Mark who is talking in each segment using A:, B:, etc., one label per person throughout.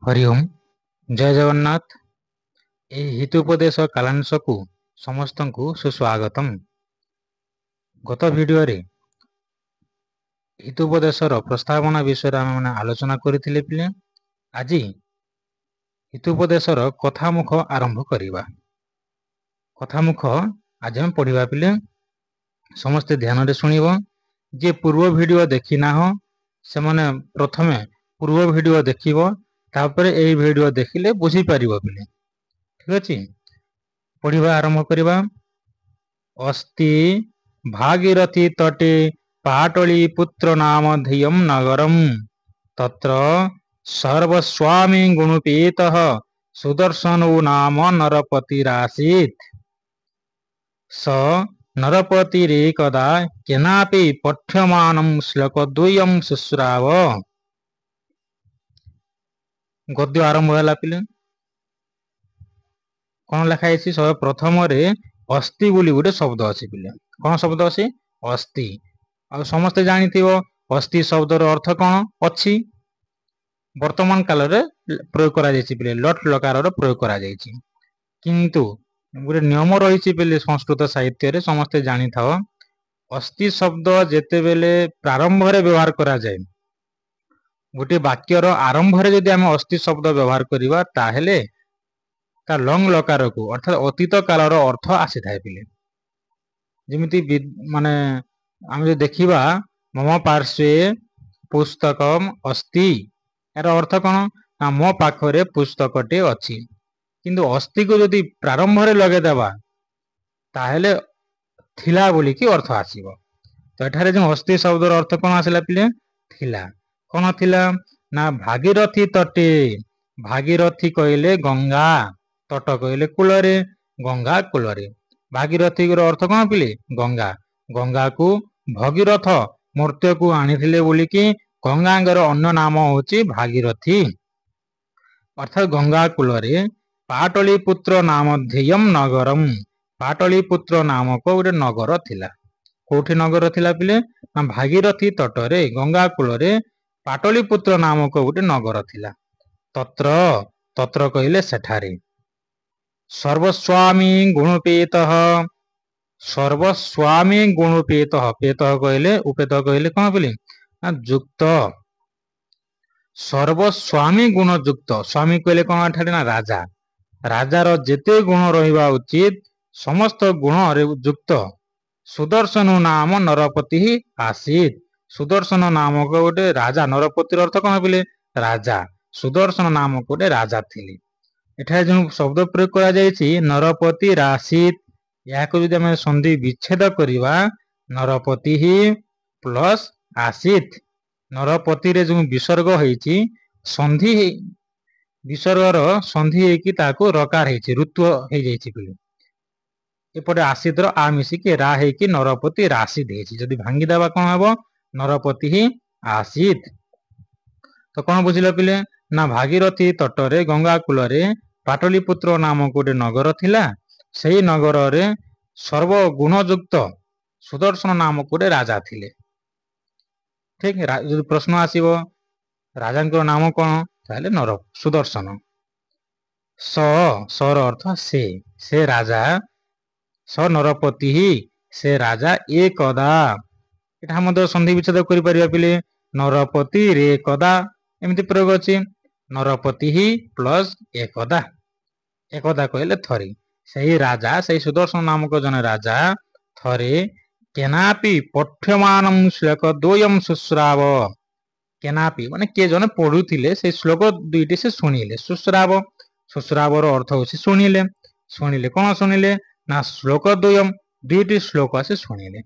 A: हरिओम जय जगन्नाथ। हितोपदेश कालांश को समस्त को सुस्वागतम। गत वीडियो रे हितोपदेशर प्रस्तावना विषय आम आलोचना करथिले पिले। आज हितोपदेशर कथामुख आरंभ करिबा। कथामुख आज हम पढ़िबा पिले समस्त ध्यान रे सुनिबो। जे पूर्व वीडियो देखि ना हो से माने प्रथमे पूर्व वीडियो देखिबो, तापरे एई वीडियो देखिले बुझी पारिबो पिले। ठीक अछि, पढ़िबा आरंभ करिबा। अस्ति भागीरथी तटे पाटली पुत्र नाम ध्येयम नगरम तत्र सर्वस्वामी गुणोपेतः सुदर्शनो नाम नरपतिरासीत्। स नरपतिरेकदा केनापि पठ्यमानं श्लोकद्वयं शुश्राव। गद्य आरंभ होला पिले। कौन लिखा है? सब प्रथम रे अस्ति बोली गोटे शब्द अच्छी पिले। कौन शब्द अच्छी? अस्ति। आ समस्ते जानी थी अस्ति शब्दर अर्थ कौन अच्छी। वर्तमान काल रे प्रयोग करा जायछि पिले, लट लकार प्रयोग करा जायछि। किंतु गोटे नियम रही पिले संस्कृत साहित्य रे समस्ते जानी था अस्ति शब्द जेते बेले प्रारंभ रे व्यवहार करा जाए, गोटे वाक्यर आरंभ रे यदि आम अस्ति शब्द व्यवहार करिबा ताहेले ता लंग लकार को अर्थात अतीत कालर अर्थ आसी थाए पिले। जेमिति माने आम जो देखिबा मम पार्श्वे पुस्तकम अस्ति, यार अर्थ कौन ना मो पाखरे पुस्तकटे अछि। किंतु अस्ति को यदि प्रारंभ रे लगे देबा ताहेले थिला बोली की अर्थ आसीबो। तो एठारे जो अस्ति शब्दर अर्थ कौन आसिला पिले? थिला। कौन थिला ना भागीरथी तटे। भागीरथी कहले गंगा, तट कहले कूलरे, गंगा कूलरे। भागीरथी अर्थ कौन पिले? गंगा। गंगा को भगीरथ मूर्ति को आनिथिले बोली कि गंगांगर अन्य नाम होची भागीरथी। अर्थात गंगा कूलरे पाटली पुत्र नाम ध्येयम नगरम। पाटली पुत्र नामक गोटे नगर थिला। कोठी नगर थिला पिले? ना भागीरथी तटरे गंगा कूलरे पाटली पुत्र नामक गोटे नगर थिला। तत्र, तत्र कहले सेठारे। सर्वस्वामी गुणोपेतः। सर्वस्वामी गुणोपेतः, पेतः कहले उपेत कहले कौन पिले? ना युक्त। सर्वस्वामी गुण युक्त। स्वामी कहले कौन एठारे? ना राजा। राजार जेते गुण रहिबा उचित समस्त गुण रे युक्त सुदर्शन नाम नरपति आसीत। सुदर्शन नामक गोटे राजा, नरपतिर अर्थ कौन पिले? राजा। सुदर्शन नामक गोटे राजा थिले। एठारे जो शब्द प्रयोग करा जायछि नरपति रासीत, याको यदि हम संधि विच्छेद करिबा नरपति ही प्लस आसीत। नरपति रे जो विसर्ग हेछि संधि विसर्गर संधि हेकि ताको रकार हेछि, ऋत्व हे जायछि पिले। एपटे आसीत रो आ मिसिकी रा हेकि नरपति रासीत हेछि। जदि भांगी देबा कोन हबो? नरपति ही आसीत। तो कौन बुझिल पिले? ना भागीरथी तटरे गंगा कूलरे पाटलीपुत्र नामक गोटे नगर थिला। सेही नगर रे सर्वगुण युक्त सुदर्शन नामक गोटे राजा थिले। ठीक, जदि प्रश्न आसीबो राजांकर नाम कौन? ताहले नर सुदर्शन। स, सर अर्थ से राजा। स नरपति ही, से राजा एकदा। एटा हम संधि विच्छेद करि परिबा पिले। नरपति रे कदा एमिति प्रयोग अछि। नरपति ही प्लस एकदा। एकदा कहले थरे। सही राजा, सही सुदर्शन नामक जने राजा थरे केनापि पठ्यमानं श्लोक द्वयम शुश्राव। केनापि माने के जने पढुथिले से श्लोक दुईटी से सुनिले। शुश्राव, शुश्रावर अर्थ होछि सुनिले। सुनिले कोन सुनिले? ना श्लोक द्वयम, दुईटी श्लोक से सुनिले।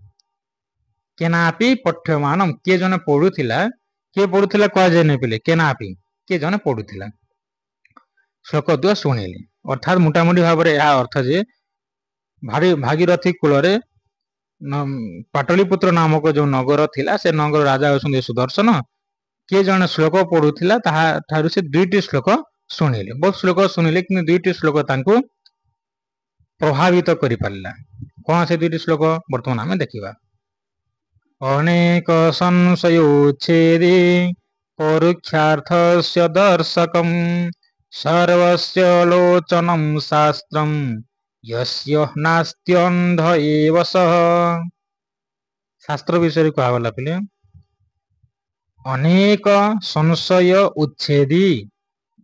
A: केनापि पठ्यमानम, के जने पढुथिला, के पढुथिला कह जाय नै पिले। केनापि के जने पढुथिला, श्लोक द्वय सुनिले। अर्थात मोटामोटी भाव रे या अर्थ जे भागीरथी कूलरे पाटलीपुत्र नामक जो नगर थिला से नगर राजा होसुंदे सुदर्शन। के जने श्लोक पढुथिला ताहा ठारु से दुईटी श्लोक सुनिले। बहुत श्लोक सुनिले कि दुईटी श्लोक तांको प्रभावित करि पारला। कोन से दुईटी श्लोक वर्तमान आमे देखिबा। अनेक संशयोच्छेदे परुक्षार्थस्य दर्शकम् सर्वस्य लोचनं शास्त्रम् यस्य नास्त्यन्ध एव सः। शास्त्र विषय कहला पिले अनेक संशय उच्छेदी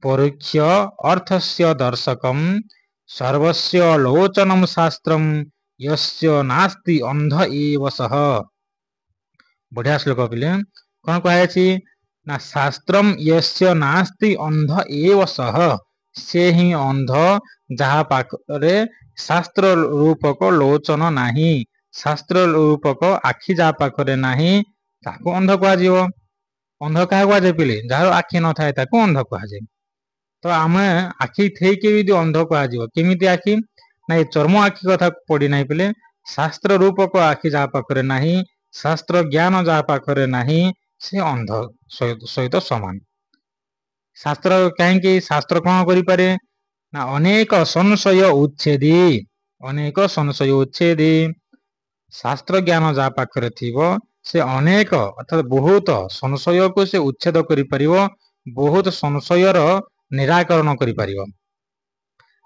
A: परोक्ष अर्थस्य दर्शकम् सर्वस्य लोचनं शास्त्रम् यस्य नास्ति अंध एव सः। बढ़िया श्लोक पिले कौन कहे ना शास्त्रम यस्य नास्ति अंध एव सह से ही अंध जहा पाखरे शास्त्र रूपक लोचन नाही शास्त्र रूपक आखि जहा पाखरे नाही ताको अंध कह जीव। अंध क्या कह पिले जार आखि न थाए ताको अंध कह जाए। तो आमे आखि थई के भी अंध कह जीव केमिति आखि ना चर्म आखि कथा पड़ी नहीं पिले शास्त्र रूपक आखि जहा पाखरे नाही शास्त्र ज्ञान जहा पाखरे नाही से अंध सहित समान। शास्त्र कहीं शास्त्र कौन करि पारे ना अनेक संशय उच्छेदी शास्त्र ज्ञान जहा पाखरे थिबो से अनेक अर्थात बहुत संशय को से उच्छेद करि परिबो बहुत संशयर निराकरण करि परिबो।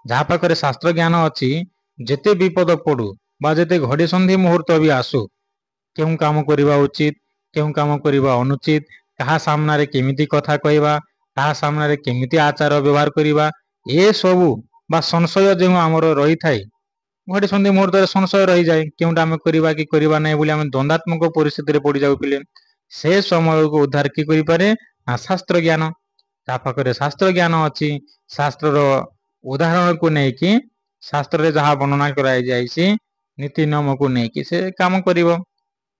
A: जहा पाखरे शास्त्र ज्ञान अछि जेते विपद पड़ू बा जेते घड़ी संधि मुहूर्त भी आसू केउ काम करिबा उचित केउ काम करिबा अनुचित कहा सामने केमिति कथा कहवा कहा सामने केमिति आचार व्यवहार करिबा ए सबु बा संशय जो आमर रही थाए घड़ी संधि मुहूर्त संशय रही जाए केउटा आम करिबा कि करिबा नै बोली आम द्वंदात्मक परिस्थिति रे पड़ी जाउ पिले से समय को उद्धार की करि पारे ना शास्त्र ज्ञान। ता पाखरे शास्त्र ज्ञान अछि शास्त्र रो उदाहरण को नै कि शास्त्र रे जहा वर्णना कराई जाइछि नीति नियम को नै कि से काम करिवो।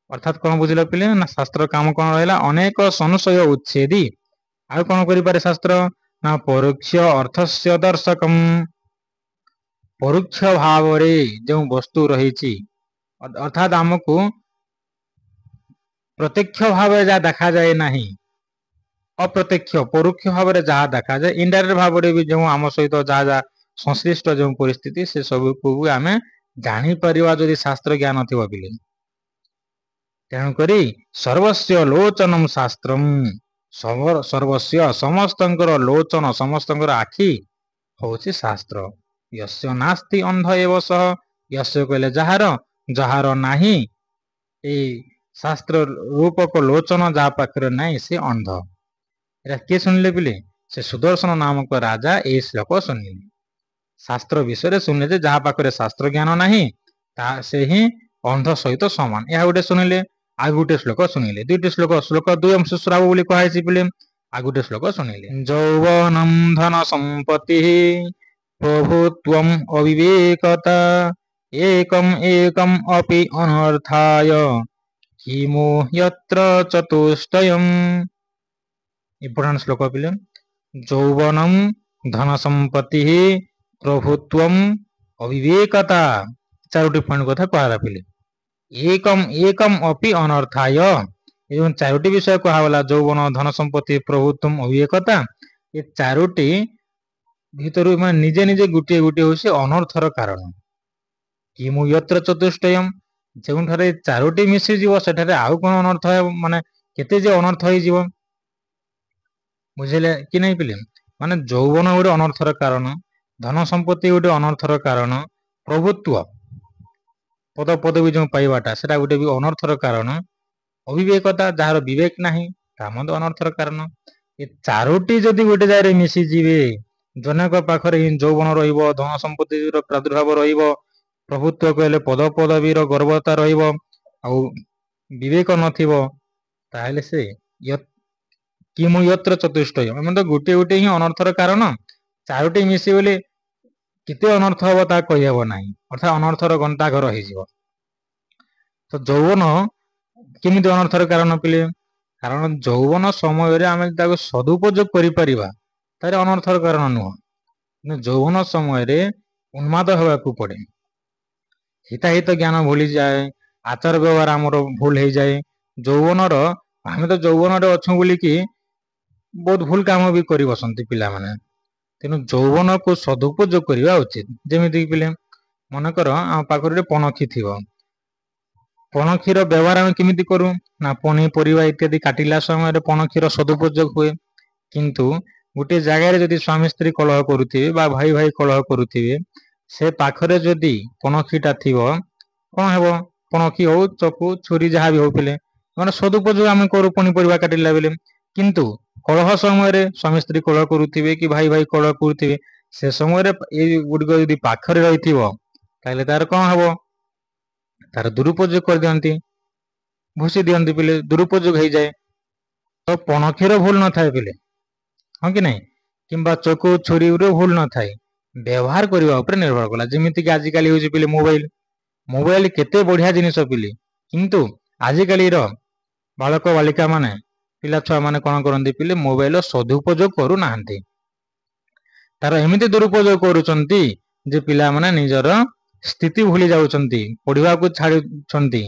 A: अर्थात कौन बुझिल पिले ना शास्त्र काम कौन रहा अनेक संशय उच्छेदी आउ कौन करि पारे शास्त्र ना परोक्ष अर्थस्य दर्शकम परोक्ष भाव रे जो वस्तु रही अर्थात आमको प्रत्यक्ष भाव जहाँ देखा जाए नहीं अप्रत्यक्ष परोक्ष भाव जहाँ देखा जाए इनडायरेक्ट भाव भी जो आम सहित जहाँ जहाँ संश्लिष्ट जो परिस्थिति से सब को आम जानी परिवा जदि शास्त्र ज्ञान थिबो बिले। तेणुकरी सर्वस्य लोचनम शास्त्रम सर्वस्य समस्तंकर लोचन समस्तंकर आखि होछि शास्त्र यस्य नास्ति अंध एव सह यस्य कहले जहार नाही ए शास्त्र रूपक लोचन जहा पाखरे नाही से अंध। एरा के सुनले बिले से सुदर्शन नामक राजा ए श्लोक सुनिले शास्त्र विषय सुनिले जहा पाखरे शास्त्र ज्ञान नाही ता से ही अंध सहित समान। यह गोटे सुनिले आग गोटे श्लोक सुनिले दुईटी श्लोक दुई अंश श्राव बोली कहाइछि पिले आग गोटे श्लोक सुनिले यौवनम धन संपत्ति प्रभुत्वम अविवेकता एकम एकम अपि अनर्थाय किमो यत्र चतुष्टयम्। इंपोर्टेंट श्लोक पिले यौवनम धन संपत्ति प्रभुत्वम अविवेकता चारोटी पॉइंट कथा कहला पिले एकम एकम अपि अनर्थाय एवं चारोटी विषय कहला यौवन धन संपत्ति प्रभुत्व अविवेकता ये चारोटी भीतर निजे निजे गुटे गुटे होसी अनर्थर कारण किमु यत्र चतुष्टयम जो चारोटी मिसी जीव सेठारे आउ कोन अनर्थ माने केते जे अनर्थ होई जीव बुझिले कि नहीं पिले माने यौवन गोटे अनर्थर कारण धन संपत्ति गोटे अनर्थर कारण प्रभुत्व पद पदवी जो पाइबाटा सेटा गोटे भी अनर्थर कारण अविवेकता जार विवेक नाही ता मद अनर्थर कारण ये चारोटी जदि गोटे जाय मिसी जीवे जनक पाखरे यौवन रहिबो धन संपत्ति प्रादुर्भाव रहिबो प्रभुत्व कहले पद पदवीर गर्वता रहिबो आ विवेक नथिबो ताहले से किमु यत्र चतुष्टय मतलब तो गोटे गोटे ही अनर्थर कारण चारोटी मिसी बोले किते अनर्थ हबो ता कहि हबो नाही अर्थात अनर्थर घंटा घर होई जीवो। तो यौवन केमिति अनर्थर कारण पिले कारण यौवन समय रे आमे ताको सदुपयोग करि परिबा तारे अनर्थर कारण नुह यौवन समय रे उन्माद होबाकू पड़े हिताहित ज्ञान भूली जाए आचार व्यवहार आमर भूल हो जाए यौवनर आमे तो यौवन रे अछु बोली कि बहुत भूल काम भी करि बसंती पिला माने तेनु यौवन को सदुपयोग करवा उचित। जेमिति पिले मनकर आम पाखरे पणखी थिबो ପଣକ୍ଷୀର ବ୍ୟବହାର ଆମେ କେମିତି କରୁ ନା ପନିପରିବା ଇତ୍ୟାଦି କାଟିଲା ସମୟରେ ପଣକ୍ଷୀର ସଦୁପଯୋଗ ହୁଏ। କିନ୍ତୁ ଗୋଟେ ଜାଗାରେ ଯଦି ସ୍ୱାମୀ ସ୍ତ୍ରୀ କଳହ କରୁଥିବେ ବା ଭାଇ ଭାଇ କଳହ କରୁଥିବେ, ସେ ପାଖରେ ଯଦି ପଣକ୍ଷୀଟା ଥିବ କଣ ହେବ? ପଣକ୍ଷୀ ହଉ ଚକୁ ଛୁରୀ ଯାହା ବି ହଉ ପିଲେ ମାନେ ସଦୁପଯୋଗ ଆମେ କରୁ ପନିପରିବା କାଟିଲା ବେଲେ। କିନ୍ତୁ କଳହ ସମୟରେ ସ୍ୱାମୀ ସ୍ତ୍ରୀ କଳହ କରୁଥିବେ କି ଭାଇ ଭାଇ କଳହ କରୁଥିବେ, ସେ ସମୟରେ ଏଇ ଗୁଡିକ ଯଦି ପାଖରେ ରହିଥିବ ତାହେଲେ ତାର କଣ ହବ? ତାର ଦୁରୁପଯୋଗ କରିଦିଅନ୍ତି, ଭୁଷି ଦିଅନ୍ତି ପିଲେ, ଦୁରୁପଯୋଗ ହେଇଯାଏ। ତ ପଣକ୍ଷୀର ଭୁଲ ନଥାଏ ପିଲେ, ହଁ କି ନାହିଁ? କିମ୍ବା ଚକୁ ଛୁରୀର ଭୁଲ ନଥାଏ, ବ୍ୟବହାର କରିବା ଉପରେ ନିର୍ଭର କଲା। ଯେମିତିକି ଆଜିକାଲି ହଉଛି ପିଲେ ମୋବାଇଲ। ମୋବାଇଲ କେତେ ବଢିଆ ଜିନିଷ ପିଲେ, କିନ୍ତୁ ଆଜିକାଲିର ବାଳକ ବାଳିକା ମାନେ, ପିଲା ଛୁଆ ମାନେ କଣ କରନ୍ତି ପିଲେ, ମୋବାଇଲର ସଦୁପଯୋଗ କରୁନାହାନ୍ତି। ତାର ଏମିତି ଦୁରୁପଯୋଗ କରୁଛନ୍ତି ଯେ ପିଲାମାନେ ନିଜର ସ୍ଥିତି ଭୁଲି ଯାଉଛନ୍ତି, ପଢିବାକୁ ଛାଡୁଛନ୍ତି।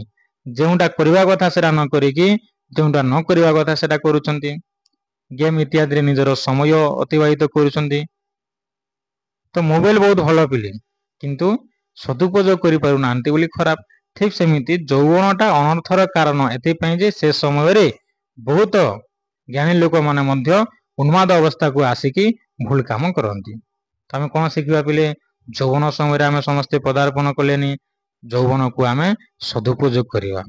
A: ଯେଉଁଟା କରିବା କଥା ସେଟା ନ କରିକି ଯେଉଁଟା ନ କରିବା କଥା ସେଟା କରୁଛନ୍ତି। ଗେମ୍ ଇତ୍ୟାଦିରେ ନିଜର ସମୟ ଅତିବାହିତ କରୁଛନ୍ତି। ତ ମୋବାଇଲ ବହୁତ ଭଲ ପିଲେ, କିନ୍ତୁ ସଦୁପଯୋଗ କରିପାରୁନାହାନ୍ତି ବୋଲି ଖରାପ। ଠିକ ସେମିତି ଯୌବନଟା ଅନର୍ଥର କାରଣ ଏଥିପାଇଁ ଯେ ସେ ସମୟରେ ବହୁତ ଜ୍ଞାନୀ ଲୋକମାନେ ମଧ୍ୟ ଉନ୍ମାଦ ଅବସ୍ଥାକୁ ଆସିକି ଭୁଲ କାମ କରନ୍ତି। ତ ଆମେ କଣ ଶିଖିବା ପିଲେ? ଯୌବନ ସମୟରେ ଆମେ ସମସ୍ତେ ପଦାର୍ପଣ କଲେନି, ଯୌବନକୁ ଆମେ ସଦୁପଯୋଗ କରିବା।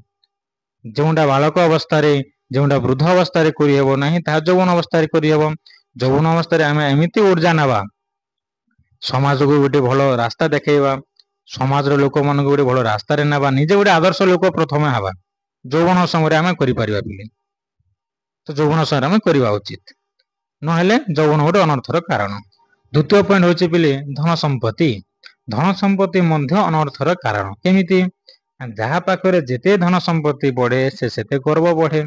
A: ଯେଉଁଟା ବାଳକ ଅବସ୍ଥାରେ, ଯେଉଁଟା ବୃଦ୍ଧ ଅବସ୍ଥାରେ କରିହେବ ନାହିଁ, ତାହା ଯୌବନ ଅବସ୍ଥାରେ କରିହେବ। ଯୌବନ ଅବସ୍ଥାରେ ଆମେ ଏମିତି ଉର୍ଜା ନେବା, ସମାଜକୁ ଗୋଟେ ଭଲ ରାସ୍ତା ଦେଖେଇବା, ସମାଜର ଲୋକମାନଙ୍କୁ ଗୋଟେ ଭଲ ରାସ୍ତାରେ ନେବା, ନିଜେ ଗୋଟେ ଆଦର୍ଶ ଲୋକ ପ୍ରଥମେ ହେବା। ଯୌବନ ସମୟରେ ଆମେ କରିପାରିବା ପିଲେ। ତ ଯୌବନ ସମୟରେ ଆମେ କରିବା ଉଚିତ, ନହେଲେ ଯୌବନ ଗୋଟେ ଅନର୍ଥର କାରଣ। ଦ୍ୱିତୀୟ ପଏଣ୍ଟ ହଉଛି ପିଲେ ଧନ ସମ୍ପତ୍ତି। ଧନ ସମ୍ପତ୍ତି ମଧ୍ୟ ଅନର୍ଥର କାରଣ। କେମିତି? ଯାହା ପାଖରେ ଯେତେ ଧନ ସମ୍ପତ୍ତି ବଢେ ସେ ସେତେ ଗର୍ବ ବଢେ,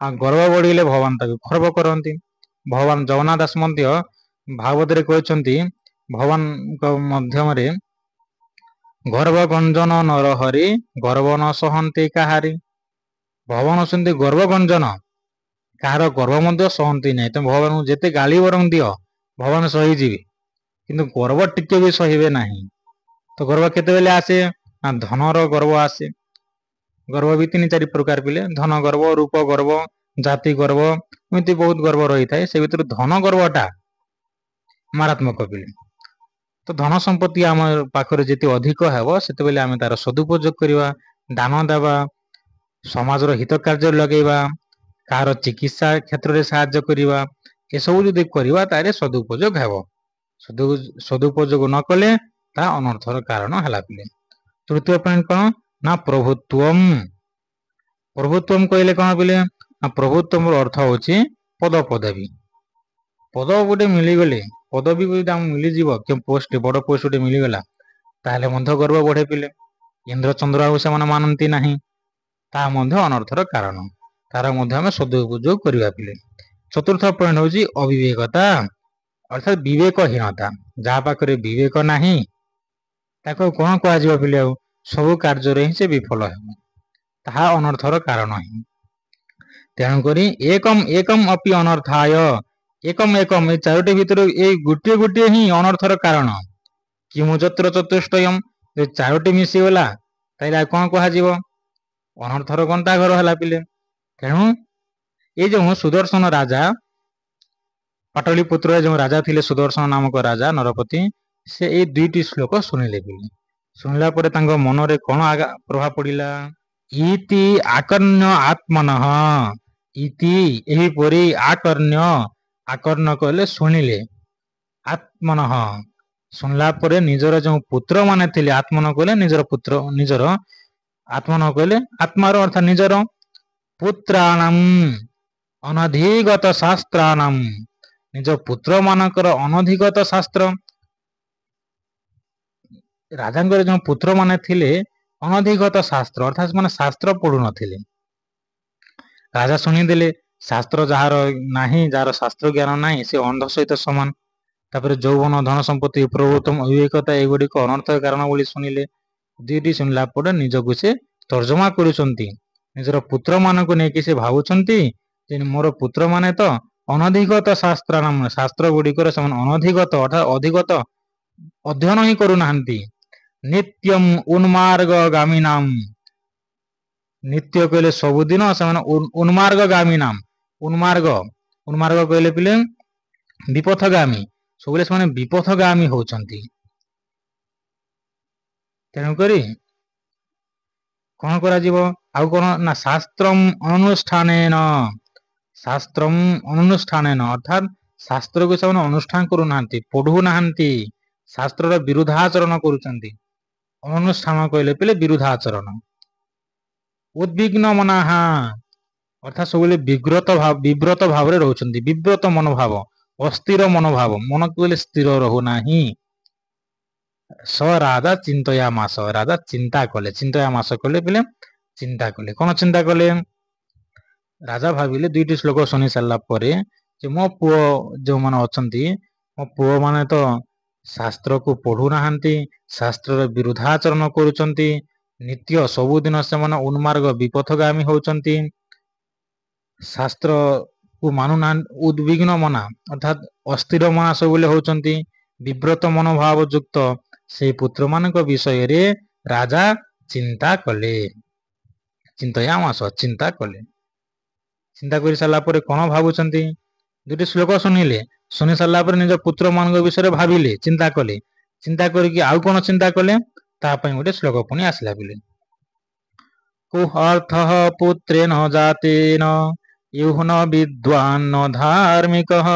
A: ଆଉ ଗର୍ବ ବଢିଲେ ଭଗବାନ ତାକୁ ଖର୍ବ କରନ୍ତି। ଭଗବାନ ଜଗନ୍ନାଥ ଦାସ ମଧ୍ୟ ଭାଗବତରେ କହିଛନ୍ତି, ଭଗବାନଙ୍କ ମାଧ୍ୟମରେ ଗର୍ବ ଗଞ୍ଜନ ନରହରି ଗର୍ବ ନ ସହନ୍ତି କାହାରି। ଭଗବାନ ଅଛନ୍ତି ଗର୍ବ ଗଞ୍ଜନ, କାହାର ଗର୍ବ ମଧ୍ୟ ସହନ୍ତି ନାହିଁ। ତମେ ଭଗବାନଙ୍କୁ ଯେତେ ଗାଳି ବରଂ ଦିଅ ଭଗବାନ ସହିଯିବେ, କିନ୍ତୁ ଗର୍ବ ଟିକେ ବି ସହିବେ ନାହିଁ। ତ ଗର୍ବ କେତେବେଳେ ଆସେ? ନା ଧନର ଗର୍ବ ଆସେ। ଗର୍ବ ବି 3-4 ପ୍ରକାର ପିଲେ, ଧନ ଗର୍ବ, ରୂପ ଗର୍ବ, ଜାତି ଗର୍ବ, ଏମିତି ବହୁତ ଗର୍ବ ରହିଥାଏ। ସେ ଭିତରୁ ଧନ ଗର୍ବଟା ମାରାତ୍ମକ ପିଲେ। ତ ଧନ ସମ୍ପତ୍ତି ଆମ ପାଖରେ ଯେତେ ଅଧିକ ହେବ ସେତେବେଳେ ଆମେ ତାର ସଦୁପଯୋଗ କରିବା, ଦାନ ଦେବା, ସମାଜର ହିତ କାର୍ଯ୍ୟରେ ଲଗେଇବା, କାହାର ଚିକିତ୍ସା କ୍ଷେତ୍ରରେ ସାହାଯ୍ୟ କରିବା, ଏସବୁ ଯଦି କରିବା ତାହେଲେ ସଦୁପଯୋଗ ହେବ। ସଦୁପଯୋଗ ନ କଲେ ତାହା ଅନର୍ଥର କାରଣ ହେଲା ପିଲେ। ତୃତୀୟ ପଏଣ୍ଟ କଣ? ନା ପ୍ରଭୁତ୍ୱମ୍। ପ୍ରଭୁତ୍ୱମ୍ କହିଲେ କଣ ପିଲେ? ନା ପ୍ରଭୁତ୍ୱମର ଅର୍ଥ ହଉଛି ପଦ ପଦବୀ। ପଦ ଗୋଟେ ମିଳିଗଲେ, ପଦବୀ ଯଦି ଆମକୁ ମିଳିଯିବ, କେଉଁ ପୋଷ୍ଟ, ବଡ ପୋଷ୍ଟ ଗୋଟେ ମିଳିଗଲା, ତାହେଲେ ମଧ୍ୟ ଗର୍ବ ବଢେ ପିଲେ। ଇନ୍ଦ୍ର ଚନ୍ଦ୍ର ଆଉ ସେମାନେ ମାନନ୍ତି ନାହିଁ, ତାହା ମଧ୍ୟ ଅନର୍ଥର କାରଣ। ତାର ମଧ୍ୟ ଆମେ ସଦୁପଯୋଗ କରିବା ପିଲେ। ଚତୁର୍ଥ ପଏଣ୍ଟ ହଉଛି ଅବିବେକତା, ଅର୍ଥାତ ବିବେକହୀନତା। ଯାହା ପାଖରେ ବିବେକ ନାହିଁ ତାକୁ କଣ କୁହାଯିବ ପିଲେ? ଆଉ ସବୁ କାର୍ଯ୍ୟରେ ହିଁ ସେ ବିଫଳ ହେବ, ତାହା ଅନର୍ଥର କାରଣ ହିଁ। ତେଣୁକରି ଏକମ୍ ଏକମ୍ ଅପି ଅନର୍ଥାୟ, ଏକମ୍ ଏକମ୍, ଏ ଚାରୋଟି ଭିତରୁ ଏଇ ଗୋଟିଏ ଗୋଟିଏ ହିଁ ଅନର୍ଥର କାରଣ। କିମୁ ଯତ୍ର ଚତୁଷ୍ଟୟମ୍, ଯଦି ଚାରୋଟି ମିଶିଗଲା ତାହେଲେ ଆଉ କଣ କୁହାଯିବ? ଅନର୍ଥର ଗନ୍ତାଘର ହେଲା ପିଲେ। ତେଣୁ ଏଇ ଯେଉଁ ସୁଦର୍ଶନ ରାଜା, ପାଟଳିପୁତ୍ରରେ ଯେଉଁ ରାଜା ଥିଲେ ସୁଦର୍ଶନ ନାମକ ରାଜା ନରପତି, ସେ ଏଇ 2ଟି ଶ୍ଲୋକ ଶୁଣିଲେ ପିଲେ। ଶୁଣିଲା ପରେ ତାଙ୍କ ମନରେ କଣ ପ୍ରଭାବ ପଡିଲା? ଇତି ଆକର୍ଣ୍ୟ ଆତ୍ମନଃ, ଇତି ଏହିପରି, ଆକର୍ଣ୍ୟ, ଆକର୍ଣ୍ଣ କହିଲେ ଶୁଣିଲେ, ଆତ୍ମନଃ ଶୁଣିଲା ପରେ ନିଜର ଯେଉଁ ପୁତ୍ର ମାନେ ଥିଲେ, ଆତ୍ମନ କହିଲେ ନିଜର ପୁତ୍ର, ନିଜର, ଆତ୍ମନ କହିଲେ ଆତ୍ମାର ଅର୍ଥାତ ନିଜର, ପୁତ୍ରାଣମ୍ ଅନଧିଗତ ଶାସ୍ତ୍ରାଣମ୍, ନିଜ ପୁତ୍ର ମାନଙ୍କର ଅନଧିଗତ ଶାସ୍ତ୍ର। ରାଜାଙ୍କର ଯେଉଁ ପୁତ୍ର ମାନେ ଥିଲେ ଅନଧିଗତ ଶାସ୍ତ୍ର, ଅର୍ଥାତ ସେମାନେ ଶାସ୍ତ୍ର ପଢୁନଥିଲେ। ରାଜା ଶୁଣିଦେଲେ, ଶାସ୍ତ୍ର ଯାହାର ନାହିଁ, ଯାହାର ଶାସ୍ତ୍ର ଜ୍ଞାନ ନାହିଁ, ସେ ଅନ୍ଧ ସହିତ ସମାନ। ତାପରେ ଯୌବନ, ଧନ ସମ୍ପତ୍ତି, ପ୍ରଭୁତ୍ୱମ୍, ଅବିବେକତା ଏଗୁଡିକ ଅନର୍ଥର କାରଣ ବୋଲି ଶୁଣିଲେ। 2ଟି ଶୁଣିଲା ପରେ ନିଜକୁ ସେ ତର୍ଜମା କରୁଛନ୍ତି, ନିଜର ପୁତ୍ର ମାନଙ୍କୁ ନେଇକି ସେ ଭାବୁଛନ୍ତି ଯେ ମୋର ପୁତ୍ର ମାନେ ତ ଅନଧିଗତ ଶାସ୍ତ୍ରାଣାମ୍, ଶାସ୍ତ୍ର ଗୁଡିକରେ ସେମାନେ ଅନଧିଗତ ଅର୍ଥାତ ଅଧିଗତ ଅଧ୍ୟୟନ ହିଁ କରୁନାହାନ୍ତି। ନିତ୍ୟମ୍ ଉନ୍ମାର୍ଗ ଗାମିନାମ୍, ନିତ୍ୟ କହିଲେ ସବୁଦିନ ସେମାନେ ଉନ୍ମାର୍ଗଗାମୀ ନାମ ଉନ୍ମାର୍ଗ କହିଲେ ପିଲେ ବିପଥଗାମୀ, ସବୁବେଳେ ସେମାନେ ବିପଥଗାମୀ ହଉଛନ୍ତି। ତେଣୁକରି କଣ କରାଯିବ? ଆଉ କଣ ନା ଶାସ୍ତ୍ରମ୍ ଅନୁଷ୍ଠାନେନ ଅର୍ଥାତ୍ ଶାସ୍ତ୍ରକୁ ସେମାନେ ଅନୁଷ୍ଠାନ କରୁନାହାନ୍ତି, ପଢୁନାହାନ୍ତି, ଶାସ୍ତ୍ରର ବିରୁଦ୍ଧାଚରଣ କରୁଛନ୍ତି। ଅନୁଷ୍ଠାନ କହିଲେ ପିଲେ ବିରୁଦ୍ଧାଚରଣ। ଉଦ୍ବିଗ୍ନ ମନାହା ଅର୍ଥାତ୍ ସବୁବେଳେ ବିବ୍ରତ ଭାବରେ ରହୁଛନ୍ତି, ବିବ୍ରତ ମନୋଭାବ, ଅସ୍ଥିର ମନୋଭାବ, ମନ କହିଲେ ସ୍ଥିର ରହୁନାହିଁ। ସ ରାଜା ଚିନ୍ତୟାମାସ, ରାଜା ଚିନ୍ତା କଲେ, ଚିନ୍ତୟାମାସ କଲେ ପିଲେ ଚିନ୍ତା କଲେ। କଣ ଚିନ୍ତା କଲେ? ରାଜା ଭାବିଲେ, ଦୁଇଟି ଶ୍ଲୋକ ଶୁଣି ସାରିଲା ପରେ ଯେ ମୋ ପୁଅ ଯୋଉମାନେ ଅଛନ୍ତି, ମୋ ପୁଅ ମାନେ ତ ଶାସ୍ତ୍ରକୁ ପଢୁନାହାନ୍ତି, ଶାସ୍ତ୍ରର ବିରୁଦ୍ଧାଚରଣ କରୁଛନ୍ତି, ନିତ୍ୟ ସବୁଦିନ ସେମାନେ ଉନ୍ମାର୍ଗ ବିପଥଗାମୀ ହଉଛନ୍ତି, ଶାସ୍ତ୍ରକୁ ମାନୁନାହାନ୍ତି। ଉଦ୍ବିଗ୍ନ ମନା ଅର୍ଥାତ୍ ଅସ୍ଥିର ମନା ସବୁବେଳେ ହଉଛନ୍ତି, ବିବ୍ରତ ମନୋଭାବ ଯୁକ୍ତ ସେଇ ପୁତ୍ର ମାନଙ୍କ ବିଷୟରେ ରାଜା ଚିନ୍ତା କଲେ। ଚିନ୍ତୟାମାସ, ଚିନ୍ତା କଲେ। ଚିନ୍ତା କରି ସାରିଲା ପରେ କଣ ଭାବୁଛନ୍ତି? ଦୁଇଟି ଶ୍ଲୋକ ଶୁଣିଲେ, ଶୁଣି ସାରିଲା ପରେ ନିଜ ପୁତ୍ର ମାନଙ୍କ ବିଷୟରେ ଭାବିଲେ, ଚିନ୍ତା କଲେ। ଚିନ୍ତା କରିକି ଆଉ କଣ ଚିନ୍ତା କଲେ? ତା ପାଇଁ ଗୋଟେ ଶ୍ଲୋକ ପୁଣି ଆସିଲା ପିଲେ। କୁହର୍ଥଃ ପୁତ୍ରେଣ ଜାତେନ ୟୁହ୍ନ ବିଦ୍ୱାନ୍ ଧାର୍ମିକଃ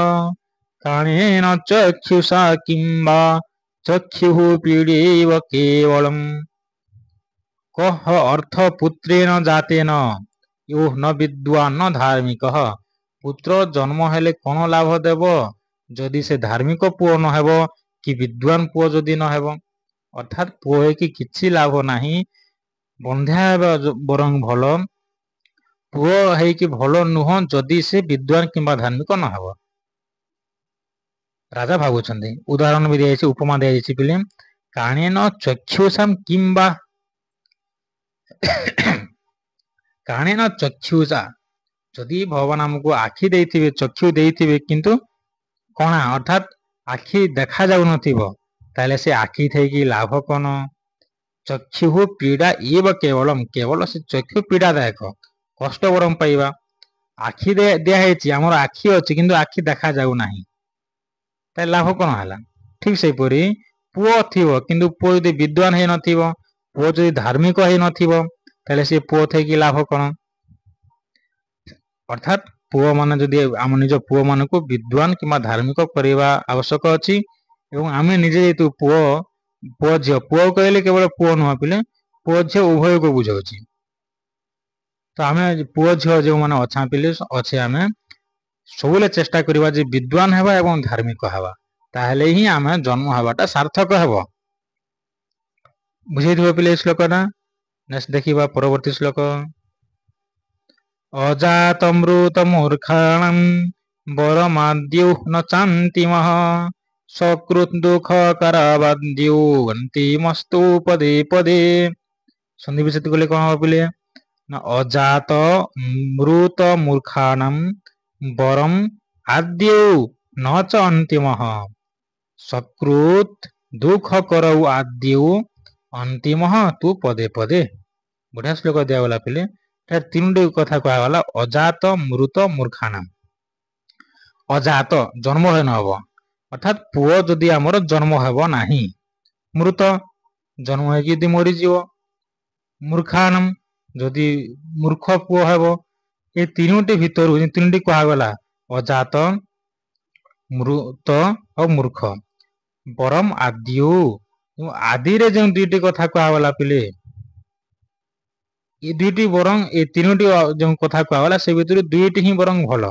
A: କାଣେନ ଚକ୍ଷୁଷା କିମ୍ବା ଚକ୍ଷୁଃ ପୀଡ଼େବ କେବଳମ୍। କଃ ଅର୍ଥ ପୁତ୍ରେଣ ଜାତେନ ୟୁହ୍ନ ବିଦ୍ୱାନ୍ ଧାର୍ମିକଃ। ପୁତ୍ର ଜନ୍ମ ହେଲେ କଣ ଲାଭ ଦେବ ଯଦି ସେ ଧାର୍ମିକ ପୁଅ ନହେବ କି ବିଦ୍ୱାନ ପୁଅ ଯଦି ନହେବ? ଅର୍ଥାତ୍ ପୁଅ ହେଇକି କିଛି ଲାଭ ନାହିଁ, ବନ୍ଧ୍ୟା ହେବା ବରଂ ଭଲ, ପୁଅ ହେଇକି ଭଲ ନୁହଁ ଯଦି ସେ ବିଦ୍ୱାନ କିମ୍ବା ଧାର୍ମିକ ନହେବ। ରାଜା ଭାବୁଛନ୍ତି। ଉଦାହରଣ ବି ଦିଆଯାଇଛି, ଉପମା ଦିଆଯାଇଛି ପିଲେ। କାଣେନ ଚକ୍ଷୁଷାମ୍ କିମ୍ବା କାଣେନ ଚକ୍ଷୁଷା, ଯଦି ଭଗବାନ ଆମକୁ ଆଖି ଦେଇଥିବେ, ଚକ୍ଷୁ ଦେଇଥିବେ, କିନ୍ତୁ କଣା ଅର୍ଥାତ୍ ଆଖି ଦେଖା ଯାଉନଥିବ, ତାହେଲେ ସେ ଆଖି ଥାଇକି ଲାଭ କଣ? ଚକ୍ଷୁଃ ପୀଡ଼ା ଏବ କେବଳମ୍, କେବଳ ସେ ଚକ୍ଷୁ ପୀଡ଼ାଦାୟକ, କଷ୍ଟ ବରଂ ପାଇବା। ଆଖି ଦିଆହେଇଛି, ଆମର ଆଖି ଅଛି କିନ୍ତୁ ଆଖି ଦେଖା ଯାଉନାହିଁ, ତାହେଲେ ଲାଭ କଣ ହେଲା? ଠିକ ସେହିପରି ପୁଅ ଥିବ କିନ୍ତୁ ପୁଅ ଯଦି ବିଦ୍ୱାନ ହେଇନଥିବ, ପୁଅ ଯଦି ଧାର୍ମିକ ହେଇନଥିବ, ତାହେଲେ ସେ ପୁଅ ଥାଇକି ଲାଭ କଣ? ଅର୍ଥାତ୍ ପୁଅ ମାନେ ଯଦି ଆମ ନିଜ ପୁଅ ମାନଙ୍କୁ ବିଦ୍ୱାନ କିମ୍ବା ଧାର୍ମିକ କରିବା ଆବଶ୍ୟକ ଅଛି, ଏବଂ ଆମେ ନିଜେ ଯେହେତୁ ପୁଅ ଝିଅ, ପୁଅ କହିଲେ କେବଳ ପୁଅ ନୁହଁ ପିଲେ, ପୁଅ ଝିଅ ଉଭୟକୁ ବୁଝାଉଛି। ତ ଆମେ ପୁଅ ଝିଅ ଯୋଉମାନେ ଅଛା ପିଲେ ଅଛେ, ଆମେ ସବୁବେଳେ ଚେଷ୍ଟା କରିବା ଯେ ବିଦ୍ୱାନ ହେବା ଏବଂ ଧାର୍ମିକ ହେବା, ତାହେଲେ ହିଁ ଆମେ ଜନ୍ମ ହେବାଟା ସାର୍ଥକ ହେବ। ବୁଝେଇଥିବ ପିଲେ ଏ ଶ୍ଲୋକଟା। ନେକ୍ସଟ ଦେଖିବା ପରବର୍ତ୍ତୀ ଶ୍ଲୋକ। ଅଜାତମୃତ ମୂର୍ଖାଣଂ ବରମାଦ୍ୟୁଃ ନ ଚାନ୍ତିମଃ ସକୃତ୍ ଦୁଃଖ କରାବାଦ୍ୟୁ ଅନ୍ତିମସ୍ତୁ ପଦେ ପଦେ। ସନ୍ଧି ବିଚ୍ଛେଦ କଲେ କଣ ହବ ପିଲେ? ନା ଅଜାତ ମୃତ ମୂର୍ଖାଣଂ ବରମ୍ ଆଦ୍ୟୌ ନ ଚ ଅନ୍ତିମଃ ସକୃତ୍ ଦୁଃଖ କରଉ ଆଦ୍ୟୌ ଅନ୍ତିମଃ ତୁ ପଦେ ପଦେ। ବଢିଆ ଶ୍ଲୋକ ଦିଆଗଲା ପିଲେ। ଏଠାରେ ତିନୋଟି କଥା କୁହାଗଲା, ଅଜାତ ମୃତ ମୂର୍ଖାଣାମ୍। ଅଜାତ ଜନ୍ମ ହୋଇ ନ ହବ, ଅର୍ଥାତ୍ ପୁଅ ଯଦି ଆମର ଜନ୍ମ ହେବ ନାହିଁ, ମୃତ ଜନ୍ମ ହେଇକି ଯଦି ମରିଯିବ, ମୂର୍ଖାଣାମ୍ ଯଦି ମୂର୍ଖ ପୁଅ ହେବ। ଏ ତିନୋଟି ଭିତରୁ ତିନୋଟି କୁହାଗଲା, ଅଜାତ ମୃତ ଆଉ ମୂର୍ଖ। ବରମ୍ ଆଦ୍ୟୁ, ଆଦିରେ ଯେଉଁ ଦୁଇଟି କଥା କୁହାଗଲା ପିଲେ, ଏ ଦୁଇଟି ବରଂ, ଏ ତିନୋଟି ଯେଉଁ କଥା କୁହାଗଲା ସେ ଭିତରୁ ଦୁଇଟି ହିଁ ବରଂ ଭଲ।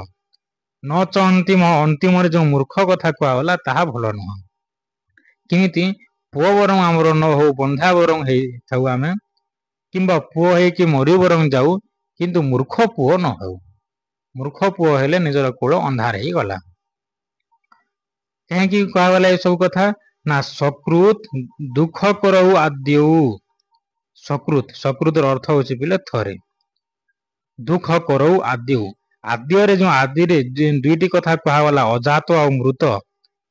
A: ନ ଚ ଅନ୍ତିମ, ଅନ୍ତିମରେ ଯେଉଁ ମୂର୍ଖ କଥା କୁହାଗଲା ତାହା ଭଲ ନୁହଁ। କେମିତି? ପୁଅ ବରଂ ଆମର ନ ହଉ, ବନ୍ଧା ବରଂ ହେଇଥାଉ ଆମେ, କିମ୍ବା ପୁଅ ହେଇକି ମରି ବରଂ ଯାଉ, କିନ୍ତୁ ମୂର୍ଖ ପୁଅ ନ ହେଉ। ମୂର୍ଖ ପୁଅ ହେଲେ ନିଜର କୂଳ ଅନ୍ଧାର ହେଇଗଲା। କାହିଁକି କୁହାଗଲା ଏ ସବୁ କଥା? ନା ସକୃତ୍ ଦୁଃଖ କରଉ ଆଦ୍ୟୌ। ସକୃତ୍, ସକୃତର ଅର୍ଥ ହଉଛି ପିଲେ ଥରେ। ଦୁଃଖ କରଉ ଆଦ୍ୟୌ, ଆଦ୍ୟରେ ଯେଉଁ ଆଦିରେ ଦୁଇଟି କଥା କୁହାଗଲା, ଅଜାତ ଆଉ ମୃତ,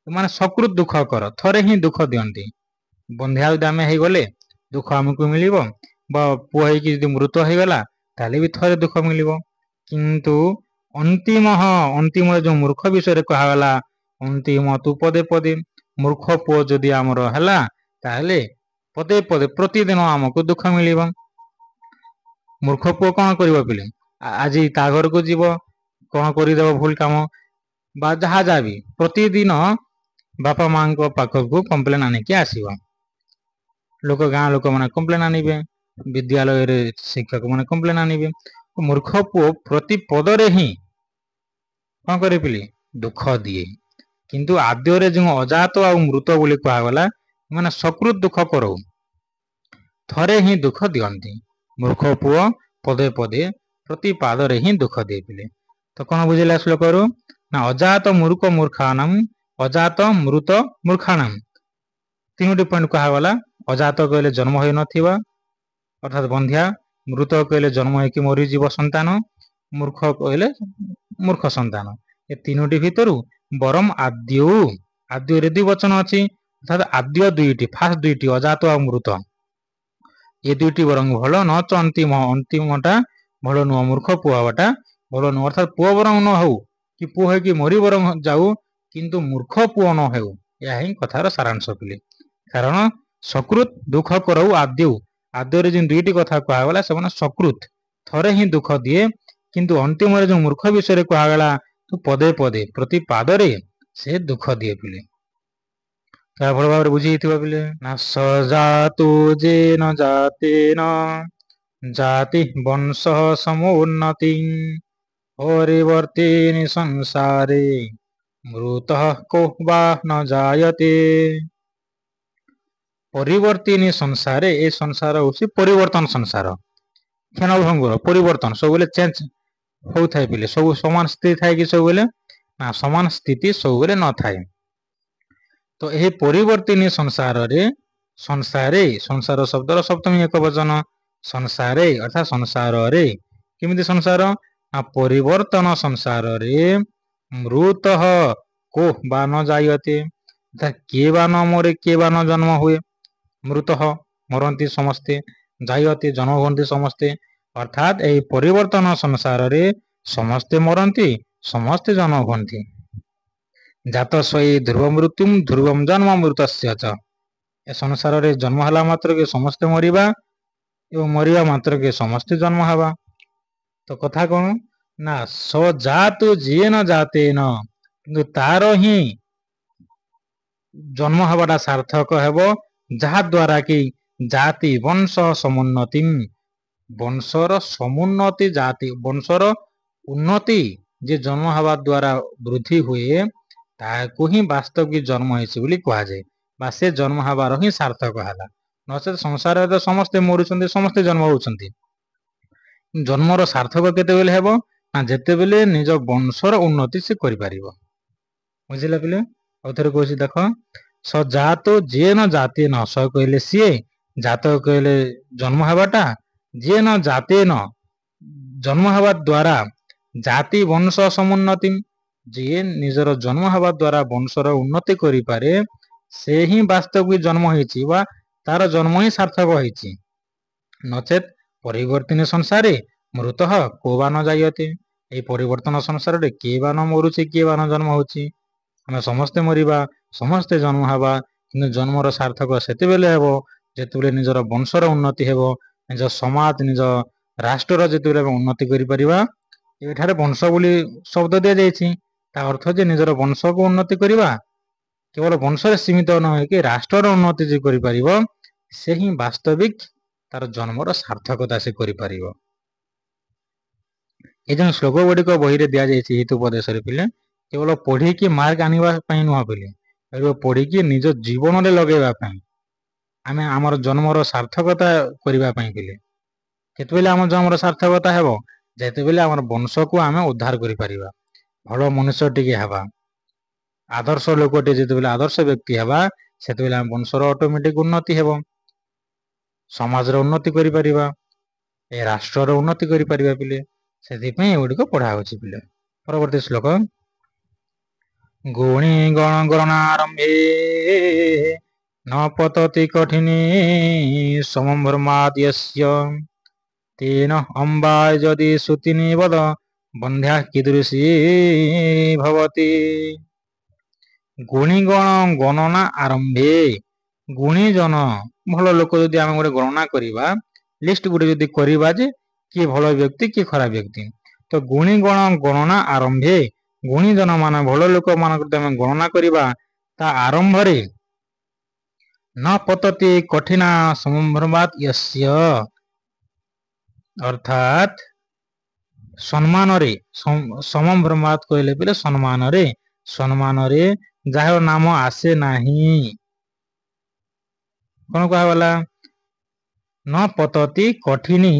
A: ମାନେ ସକୃତ୍ ଦୁଃଖ କର, ଥରେ ହିଁ ଦୁଃଖ ଦିଅନ୍ତି। ବନ୍ଧ୍ୟା ଯଦି ଆମେ ହେଇଗଲେ ଦୁଃଖ ଆମକୁ ମିଳିବ, ବା ପୁଅ ହେଇକି ଯଦି ମୃତ ହେଇଗଲା ତାହେଲେ ବି ଥରେ ଦୁଃଖ ମିଳିବ। କିନ୍ତୁ ଅନ୍ତିମରେ ଯୋଉ ମୂର୍ଖ ବିଷୟରେ କୁହାଗଲା, ଅନ୍ତିମ ତୁ ପଦେ ପଦେ, ମୂର୍ଖ ପୁଅ ଯଦି ଆମର ହେଲା ତାହେଲେ ପଦେ ପଦେ ପ୍ରତିଦିନ ଆମକୁ ଦୁଃଖ ମିଳିବ। ମୂର୍ଖ ପୁଅ କଣ କରିବ ପିଲେ? ଆଜି ତା ଘରକୁ ଯିବ, କଣ କରିଦେବ ଭୁଲ କାମ ବା ଯାହା ଯାହା ବି ପ୍ରତିଦିନ ବାପା ମାଙ୍କ ପାଖକୁ କମ୍ପ୍ଲେନ ଆଣିକି ଆସିବ। ଗାଁ ଲୋକମାନେ କମ୍ପ୍ଲେନ ଆଣିବେ, ବିଦ୍ୟାଳୟରେ ଶିକ୍ଷକ ମାନେ କମ୍ପ୍ଲେନ ଆଣିବେ। ମୂର୍ଖ ପୁଅ ପ୍ରତି ପଦରେ ହିଁ କଣ କରେ ପିଲେ? ଦୁଃଖ ଦିଏ। କିନ୍ତୁ ଆଦ୍ୟରେ ଯେଉଁ ଅଜାତ ଆଉ ମୃତ ବୋଲି କୁହାଗଲା, ମାନେ ସକୃତ ଦୁଃଖ କରଉ, ଥରେ ହିଁ ଦୁଃଖ ଦିଅନ୍ତି। ମୂର୍ଖ ପୁଅ ପଦେ ପଦେ ପ୍ରତି ପାଦରେ ହିଁ ଦୁଃଖ ଦିଏ ପିଲେ। ତ କଣ ବୁଝିଲା ଶ୍ଲୋକରୁ? ନା ଅଜାତ ମୃତ ମୂର୍ଖାଣାମ ତିନୋଟି ପଏଣ୍ଟ କୁହାଗଲା। ଅଜାତ କହିଲେ ଜନ୍ମ ହୋଇନଥିବା ଅର୍ଥାତ ବନ୍ଧ୍ୟା, ମୃତ କହିଲେ ଜନ୍ମ ହେଇକି ମରିଯିବ ସନ୍ତାନ, ମୂର୍ଖ କହିଲେ ମୂର୍ଖ ସନ୍ତାନ। ଏ ତିନୋଟି ଭିତରୁ ବରଂ ଆଦ୍ୟରେ ଦ୍ୱିବଚନ ଅଛି, ଅର୍ଥାତ ଆଦ୍ୟ ଦୁଇଟି, ଫାଷ୍ଟ ଦୁଇଟି ଅଜାତ ଆଉ ମୃତ, ଏ ଦୁଇଟି ବରଂ ଭଲ, ନଚ ଅନ୍ତିମଟା ଭଲ ନୁହଁ, ମୂର୍ଖ ପୁଅ ହବାଟା ଭଲ ନୁହଁ। ଅର୍ଥାତ ପୁଅ ବରଂ ନ ହଉ କି ପୁଅ ହେଇକି ମରି ବରଂ ଯାଉ, କିନ୍ତୁ ମୂର୍ଖ ପୁଅ ନ ହେଉ, ଏହା ହିଁ କଥାର ସାରାଂଶ ପିଲେ। କାରଣ ସକୃତ ଦୁଃଖ କରଉ ଆଦ୍ୟରେ ଯେଉଁ ଦୁଇଟି କଥା କୁହାଗଲା ସେମାନେ ସକୃତ ଥରେ ହିଁ ଦୁଃଖ ଦିଏ, କିନ୍ତୁ ଅନ୍ତିମରେ ଯୋଉ ମୂର୍ଖ ବିଷୟରେ କୁହାଗଲା ପଦେ ପଦେ ପ୍ରତି ପାଦରେ ସେ ଦୁଃଖ ଦିଏ ପିଲେ। ତାହା ଭଲ ଭାବରେ ବୁଝିଯାଇଥିବ ପିଲେ। ନା ସଜାତୁ ଯେନ ଜାତେନ ଜାତି ବଂଶ ସମୁନ୍ନତି ପରିବର୍ତ୍ତିନି ସଂସାରେ ମୃତଃ କୋ ବା ନ ଜାୟତେ। ପରିବର୍ତ୍ତିନି ସଂସାରେ, ଏ ସଂସାର ହଉଛି ପରିବର୍ତ୍ତନ ସଂସାର, କ୍ଷଣଭଙ୍ଗୁର ପରିବର୍ତ୍ତନ, ସବୁବେଳେ ଚେଞ୍ଜ ହଉଥାଏ ପିଲେ। ସବୁ ସମାନ ସ୍ଥିତି ଥାଏ କି ସବୁବେଳେ? ନା ସମାନ ସ୍ଥିତି ସବୁବେଳେ ନଥାଏ। ତ ଏହି ପରିବର୍ତ୍ତିନି ସଂସାରରେ, ସଂସାର ଶବ୍ଦର ସପ୍ତମୀ ଏକ ବଚନ, ସଂସାରେ ଅର୍ଥାତ ସଂସାରରେ, କେମିତି ସଂସାର? ନା ପରିବର୍ତ୍ତନ ସଂସାରରେ ମୃତଃ କୋ ବା ନ ଜାୟତେ, କିଏ ବା ନ ମରେ, କିଏ ବା ନ ଜନ୍ମ ହୁଏ। ମୃତଃ ମରନ୍ତି ସମସ୍ତେ, ଜାୟତେ ଜନ୍ମ ହୁଅନ୍ତି ସମସ୍ତେ, ଅର୍ଥାତ ଏହି ପରିବର୍ତ୍ତନ ସଂସାରରେ ସମସ୍ତେ ମରନ୍ତି, ସମସ୍ତେ ଜନ୍ମ ହୁଅନ୍ତି। ଜାତ ସ୍ୱଇ ଧ୍ରୁବ ମୃତ୍ୟୁମ୍ ଧ୍ରୁବମ୍ ଜନ୍ମ ମୃତସ୍ୟ ଚ, ଏ ସଂସାରରେ ଜନ୍ମ ହେଲା ମାତ୍ରକେ ସମସ୍ତେ ମରିବା ଏବଂ ମରିବା ମାତ୍ରକେ ସମସ୍ତେ ଜନ୍ମ ହେବା। ତ କଥା କଣ? ନା ସଜାତୁ ଯିଏ ନ ଜାତେନ, କିନ୍ତୁ ତାର ହିଁ ଜନ୍ମ ହେବାଟା ସାର୍ଥକ ହେବ, ଯାହା ଦ୍ୱାରା କି ଜାତି ବଂଶ ସମୁନ୍ନତି, ବଂଶର ସମୁନ୍ନତି, ଜାତି ବଂଶର ଉନ୍ନତି ଯେ ଜନ୍ମ ହେବା ଦ୍ୱାରା ବୃଦ୍ଧି ହୁଏ, ତାହାକୁ ହିଁ ବାସ୍ତବିକ ଜନ୍ମ ହେଇଛି ବୋଲି କୁହାଯାଏ, ବା ସେ ଜନ୍ମ ହେବାର ହିଁ ସାର୍ଥକ ହେଲା। ନଚେତ ସଂସାରରେ ତ ସମସ୍ତେ ମରୁଛନ୍ତି, ସମସ୍ତେ ଜନ୍ମ ହଉଛନ୍ତି। ଜନ୍ମର ସାର୍ଥକ କେତେବେଳେ ହେବ? ନା ଯେତେବେଳେ ନିଜ ବଂଶର ଉନ୍ନତି ସେ କରିପାରିବ। ବୁଝିଲେ ପିଲେ? ଆଉ ଥରେ କହୁଛି ଦେଖ, ସଜାତ ଯିଏ ନ ଜାତେ ନ, ସ କହିଲେ ସିଏ, ଜାତ କହିଲେ ଜନ୍ମ ହେବାଟା, ଯିଏ ନ ଜାତେ ନ ଜନ୍ମ ହେବା ଦ୍ୱାରା, ଜାତି ବଂଶ ସମୁନ୍ନତି, ଯିଏ ନିଜର ଜନ୍ମ ହେବା ଦ୍ୱାରା ବଂଶର ଉନ୍ନତି କରିପାରେ, ସେ ହିଁ ବାସ୍ତବିକ ଜନ୍ମ ହେଇଛି ବା ତାର ଜନ୍ମ ହିଁ ସାର୍ଥକ ହେଇଛି। ନଚେତ ପରିବର୍ତ୍ତିନି ସଂସାରେ ମୃତଃ କୋ ବା ନ ଜାୟତେ, ଏହି ପରିବର୍ତ୍ତନ ସଂସାରରେ କିଏ ବା ନ ମରୁଛି, କିଏ ବା ନ ଜନ୍ମ ହଉଛି। ଆମେ ସମସ୍ତେ ମରିବା, ସମସ୍ତେ ଜନ୍ମ ହେବା, କିନ୍ତୁ ଜନ୍ମର ସାର୍ଥକ ସେତେବେଳେ ହେବ ଯେତେବେଳେ ନିଜର ବଂଶର ଉନ୍ନତି ହେବ, ନିଜ ସମାଜ, ନିଜ ରାଷ୍ଟ୍ରର ଯେତେବେଳେ ଆମେ ଉନ୍ନତି କରିପାରିବା। ଏଠାରେ ବଂଶ ବୋଲି ଶବ୍ଦ ଦିଆଯାଇଛି, ତା ଅର୍ଥ ଯେ ନିଜର ବଂଶକୁ ଉନ୍ନତି କରିବା, କେବଳ ବଂଶରେ ସୀମିତ ନ ହେଇକି ରାଷ୍ଟ୍ରର ଉନ୍ନତି ଯେ କରିପାରିବ, ସେ ହିଁ ବାସ୍ତବିକ ତାର ଜନ୍ମର ସାର୍ଥକତା ସେ କରିପାରିବ। ଏ ଯେଉଁ ଶ୍ଲୋକ ଗୁଡିକ ବହିରେ ଦିଆଯାଇଛି ହିତୋପଦେଶରେ ପିଲେ, କେବଳ ପଢିକି ମାର୍କ ଆଣିବା ପାଇଁ ନୁହଁ ପିଲେ, ପଢିକି ନିଜ ଜୀବନରେ ଲଗେଇବା ପାଇଁ, ଆମେ ଆମର ଜନ୍ମର ସାର୍ଥକତା କରିବା ପାଇଁ ପିଲେ। କେତେବେଳେ ଆମ ଜନ୍ମର ସାର୍ଥକତା ହେବ? ଯେତେବେଳେ ଆମର ବଂଶକୁ ଆମେ ଉଦ୍ଧାର କରିପାରିବା, ଭଲ ମନୁଷ୍ୟ ଟିକେ ହେବା, ଆଦର୍ଶ ଲୋକଟେ ଯେତେବେଳେ ଆଦର୍ଶ ବ୍ୟକ୍ତି ହେବା, ସେତେବେଳେ ଆମ ବଂଶର ଅଟୋମେଟିକ ଉନ୍ନତି ହେବ, ସମାଜର ଉନ୍ନତି କରିପାରିବା, ଏ ରାଷ୍ଟ୍ରର ଉନ୍ନତି କରିପାରିବା ପିଲେ। ସେଥିପାଇଁ ଏଗୁଡିକ ପଢା ହଉଛି ପିଲେ। ପରବର୍ତ୍ତୀ ଶ୍ଲୋକ, ଗୁଣି ଗଣ ଗଣନାରମ୍ଭେ ନ ପତତି କଠିନୀ ସମମ୍ଭ୍ରମାଦ୍ୟସ୍ୟ तेन अम्बा यदि सुतिनी वद बंध्या कीदृशी भवति। गुणीगण गणना आरंभे गुणीजन भल लोक जदि आम गोटे गणना करवा लिस्ट गोटे जदि करवा जे किए भल व्यक्ति किए खराब व्यक्ति तो गुणीगण गणना आरंभे गुणीजन मान भल लोक मान गणना करवा ता आरंभ रे न पतति कठिना समभ्रमात् यस्य अर्थात सम्मान रे समभ्रमात् कहले बेले सम्मान रे जार नाम आसे नाही कौन कहला न पतति कठिनी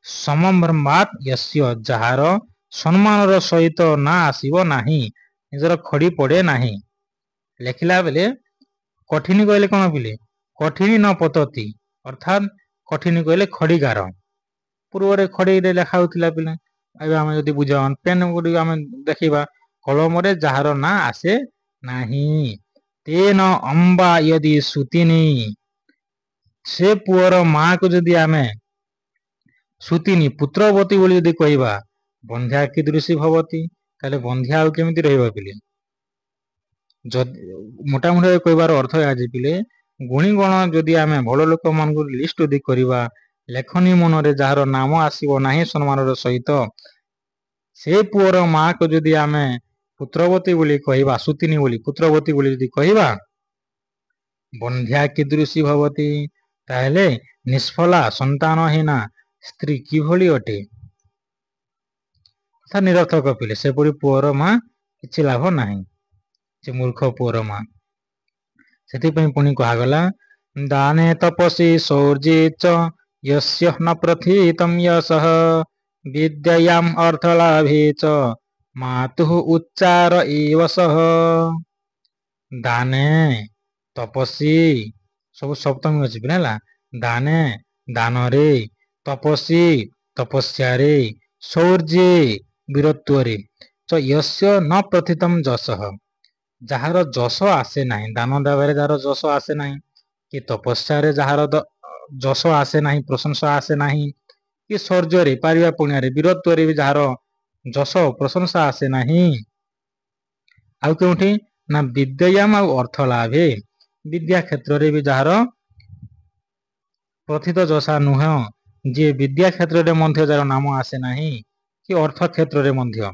A: समभ्रमात् यस्य जार सम्मान सहित ना आसीबो नाही निजर खड़ी पड़े नाही लेखिला बेले कठिनी कहले कौन पिले कठिनी न पतति अर्थात कठिनी कहले खड़ीगार पूर्व खड़ी लेखा होता पिले अब आम जब बुझा पेन गुड़ी आम देखा कलम जार ना आसे नाही तेन अम्बा यदि सुतिनी से पुअर माँ को जदि आम सुतिनी पुत्रवती बोली जदि कहवा बंध्या कीदृशी भवती ताले बंध्या आउ केमिति रहबा पिले मोटा मोटा कहबार अर्थ आज पिले गुणीगण जदि आम भल लोक मान लिस्ट जदि करवा लेखनी मन रे जार नाम आसीबो नाही सम्मान सहित से पुअर माँ को जदि आम पुत्रवती बोली कहवा सुतिनी बोली पुत्रवती बोली जदि कहवा बंध्या कीदृशी भवती ताहले निष्फला संतानहीना स्त्री किभली अटे तथा निरर्थक पिले सेपरी पुअर माँ किछि लाभ नाही से मूर्ख पुअर माँ से पुणी कहगला दाने तपसी शौर्ये च यस्य न प्रथितं यशः विद्यायाम् अर्थलाभे च मातुः उच्चार एव सः दाने तपसी सब सप्तमी अच्छी पिला दाने दान रे तपसी तपस्या रे शौर्ये वीरत्व रे च यस्य न प्रथितं यशः जार जश आसे नाही दान देवारे जार जश आसे नाही कि तपस्या रे जार जश आसे नाही प्रशंसा आसे नाही कि शौर्य रे पारिबा पुण्य रे वीरत्व रे जार जश प्रशंसा आसे नाही आउ केउठी ना विद्यायाम आउ अर्थ लाभे विद्या क्षेत्र रे भी जार प्रथित जशा नुह जे विद्या क्षेत्र रे मध्य जार नाम आसे नाही कि अर्थ क्षेत्र रे मध्य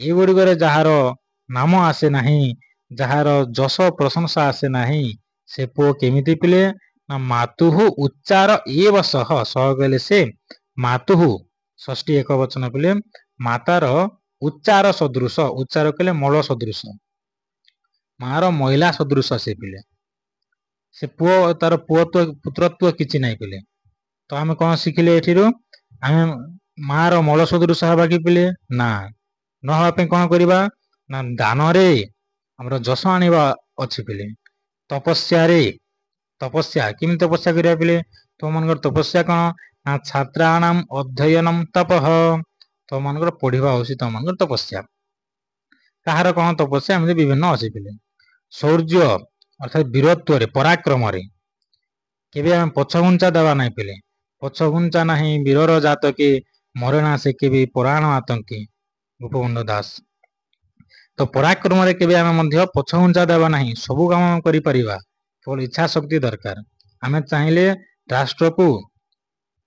A: ए गुड़िक जार नाम आसे नाही जार जश प्रशंसा आसे नाही से पुओ केमिति पिले ना मातुः उच्चार एव सह सह कहले से मातुः षष्ठी एक वचन पिले मातार उच्चार सदृश उच्चार कहले मल सदृश मार महिला सदृश से पिले से पुओ तार पुत्रत्व किछि नाही पिले तो आम कौन शिखिले एठिरो आम मार मल सदृश हवा कि पिले ना न हवा कौन करवा ना दान रे हमर जश आनिबा अछि पिले तपस्या रे तपस्या किमि तपस्या करिया पिले तो मनकर तपस्या कौन ना छात्राणाम अध्ययनम तपः तो मनकर पढ़िबा होसी तो मनकर तपस्या कहार कौन तपस्या एमि विभिन्न अछि पिले शौर्य अर्थात वीरत्व रे पराक्रम रे केबे हम पछघुंचा देवा नाही पिले पछघुंचा नाही वीरर जातके मरेना से केबे पुराण आतंकी गोपबंधु दास तो पराक्रम रे केबे आमे मध्य पछघुंचा देवा नाही सब काम करि परिबा केवल इच्छा शक्ति दरकार आमे चाहिले राष्ट्र को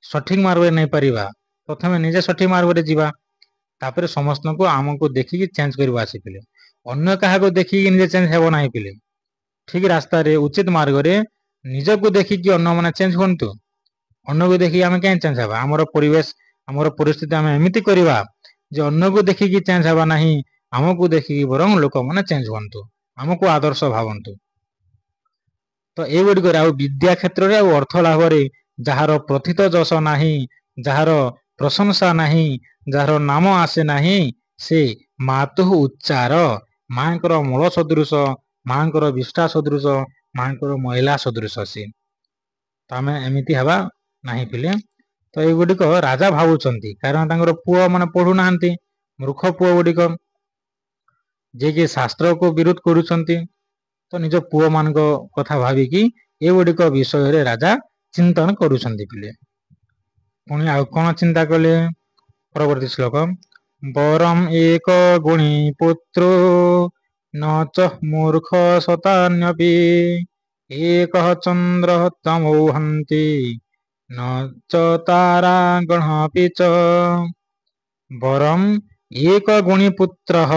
A: सठिक मार्ग रे नै परिबा प्रथमे निजे सठिक मार्ग रे जीवा तापर समस्त को आमको देखि चेंज करबा आसी पिले अन्य काहा को देखि निजे चेंज हेबो नाही पिले ठीक रास्ता रे उचित मार्ग रे निज को देखि कि अन्य माने चेंज होंतु अन्य को देखि आमे केन चेंज हेबा हमर परिवेश हमर परिस्थिति आमे एमिति करबा जे अन्य को देखि कि चेंज हेबा नाही हमको देखि बरং लोक माने चेंज होंतु हमको आदर्श भावंतु तो ए गुडी करे आ विद्या क्षेत्र रे आ अर्थ लाभ रे जहार प्रथित जश नाही जहार प्रशंसा नाही जहार नाम आसे नाही से मातुः उच्चार मांकर मूल सदृश मांकर विष्ठा सदृश मांकर महिला सदृश से तो आम एमती हवा नहीं पिले तो ये गुड़िक राजा भावुंट कारण तांकर पुओ माने पढ़ु नाहांती मूर्ख पुओ गुड़िक जे कि शास्त्र को विरोध करुछंती तो निज पुओ मान कथा भाविकी ये गुड़िक विषय रे राजा चिंतन करुछंती पिले। ପୁଣି ଆଉ କଣ ଚିନ୍ତା କଲେ? ପରବର୍ତ୍ତୀ ଶ୍ଲୋକ ବରମ୍ ଏକ ଗୁଣୀ ପୁତ୍ରୋ न च मूर्ख शतान्यपि एकः चन्द्रः तमोहन्ति न च तारागणः च ବରଂ ଏକ ଗୁଣୀ ପୁତ୍ରଃ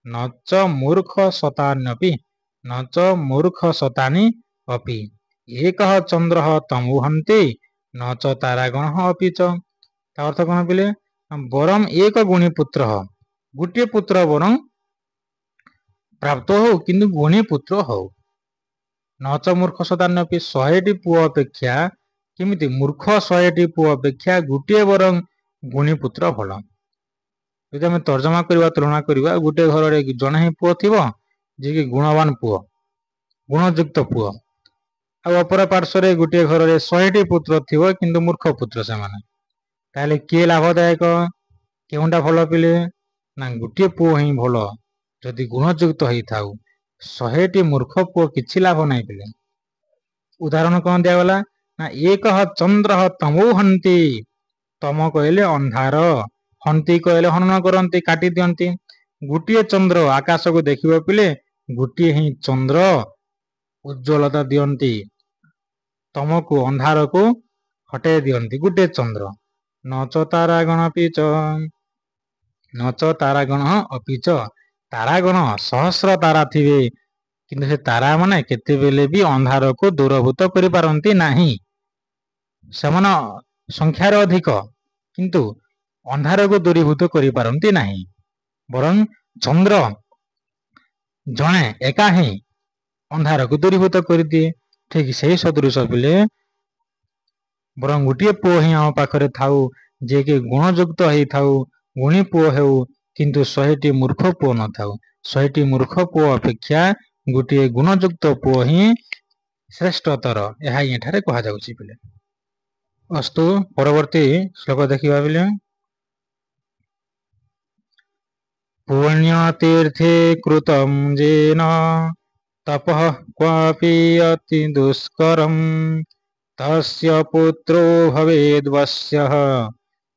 A: ନ ଚ ମୂର୍ଖ ଶତାନ୍ୟପି ନ ଚ ମୂର୍ଖ ଶତାନି ଅପି ଏକଃ ଚନ୍ଦ୍ରଃ ତମୁହନ୍ତି ନ ଚ ତାରାଗଣଃ ଅପି ଚ। ତା ଅର୍ଥ କଣ କହିଲେ? ବରଂ ଏକ ଗୁଣୀ ପୁତ୍ରଃ, ଗୋଟିଏ ପୁତ୍ର ବରଂ ପ୍ରାପ୍ତ ହଉ କିନ୍ତୁ ଗୁଣୀ ପୁତ୍ର ହଉ। ନ ଚ ମୂର୍ଖ ଶତାନ୍ୟପି 100ଟି ପୁଅ ଅପେକ୍ଷା କେମିତି ମୂର୍ଖ 100ଟି ପୁଅ ଅପେକ୍ଷା ଗୋଟିଏ ବରଂ ଗୁଣୀ ପୁତ୍ର ଭଲ। ଯଦି ଆମେ ତର୍ଜମା କରିବା ତୁଳନା କରିବା ଗୋଟେ ଘରରେ ଜଣେ ହିଁ ପୁଅ ଥିବ ଯିଏକି ଗୁଣବାନ ପୁଅ, ଗୁଣଯୁକ୍ତ ପୁଅ, ଆଉ ଅପର ପାର୍ଶ୍ୱରେ ଗୋଟିଏ ଘରରେ 100ଟି ପୁତ୍ର ଥିବ କିନ୍ତୁ ମୂର୍ଖ ପୁତ୍ର ସେମାନେ, ତାହେଲେ କିଏ ଲାଭଦାୟକ? କେଉଁଟା ଭଲ ପିଲେ? ନା ଗୋଟିଏ ପୁଅ ହିଁ ଭଲ ଯଦି ଗୁଣଯୁକ୍ତ ହେଇଥାଉ। 100ଟି ମୂର୍ଖ ପୁଅ କିଛି ଲାଭ ନାହିଁ ପିଲେ। ଉଦାହରଣ କଣ ଦିଆଗଲା? ନା ଏକଃ ଚନ୍ଦ୍ରଃ ତମୋହନ୍ତି, ତମ କହିଲେ ଅନ୍ଧାର, ହନ୍ତି କହିଲେ ହନନ କରନ୍ତି, କାଟି ଦିଅନ୍ତି। ଗୋଟିଏ ଚନ୍ଦ୍ର ଆକାଶକୁ ଦେଖିବ ପିଲେ ଗୋଟିଏ ହିଁ ଚନ୍ଦ୍ର ଉଜ୍ଜ୍ୱଳତା ଦିଅନ୍ତି, ତମକୁ ଅନ୍ଧାରକୁ ହଟେଇ ଦିଅନ୍ତି ଗୋଟିଏ ଚନ୍ଦ୍ର। ନ ଚ ତାରାଗଣ ପିଚ, ନ ଚ ତାରାଗଣ ଅପିଚ, ତାରାଗଣ ସହସ୍ର ତାରା ଥିବେ କିନ୍ତୁ ସେ ତାରା ମାନେ କେତେବେଳେ ବି ଅନ୍ଧାରକୁ ଦୂରଭୂତ କରିପାରନ୍ତି ନାହିଁ। ସେମାନେ ସଂଖ୍ୟାରେ ଅଧିକ କିନ୍ତୁ ଅନ୍ଧାରକୁ ଦୂରୀଭୂତ କରିପାରନ୍ତି ନାହିଁ। ବରଂ ଚନ୍ଦ୍ର ଜଣେ ଏକା ହିଁ ଅନ୍ଧାରକୁ ଦୂରୀଭୂତ କରିଦିଏ। ଠିକ ସେଇ ସଦୃଶ ପିଲେ ବରଂ ଗୋଟିଏ ପୁଅ ହିଁ ଆମ ପାଖରେ ଥାଉ ଯିଏକି ଗୁଣଯୁକ୍ତ ହେଇଥାଉ, ଗୁଣୀ ପୁଅ ହେଉ କିନ୍ତୁ 100ଟି ମୂର୍ଖ ପୁଅ ନଥାଉ। 100ଟି ମୂର୍ଖ ପୁଅ ଅପେକ୍ଷା ଗୋଟିଏ ଗୁଣଯୁକ୍ତ ପୁଅ ହିଁ ଶ୍ରେଷ୍ଠତର, ଏହା ହିଁ ଏଠାରେ କୁହାଯାଉଛି ପିଲେ। ଅସ୍ତୁ ପରବର୍ତ୍ତୀ ଶ୍ଲୋକ ଦେଖିବା ପିଲେ। ପୁଣ୍ୟତୀର୍ଥେ କୃତଂ ଯେନ ତପଃ କ୍ୱାପି ଅତି ଦୁଷ୍କରଂ ତସ୍ୟ ପୁତ୍ରୋ ଭବେଦ୍ବଶ୍ୟଃ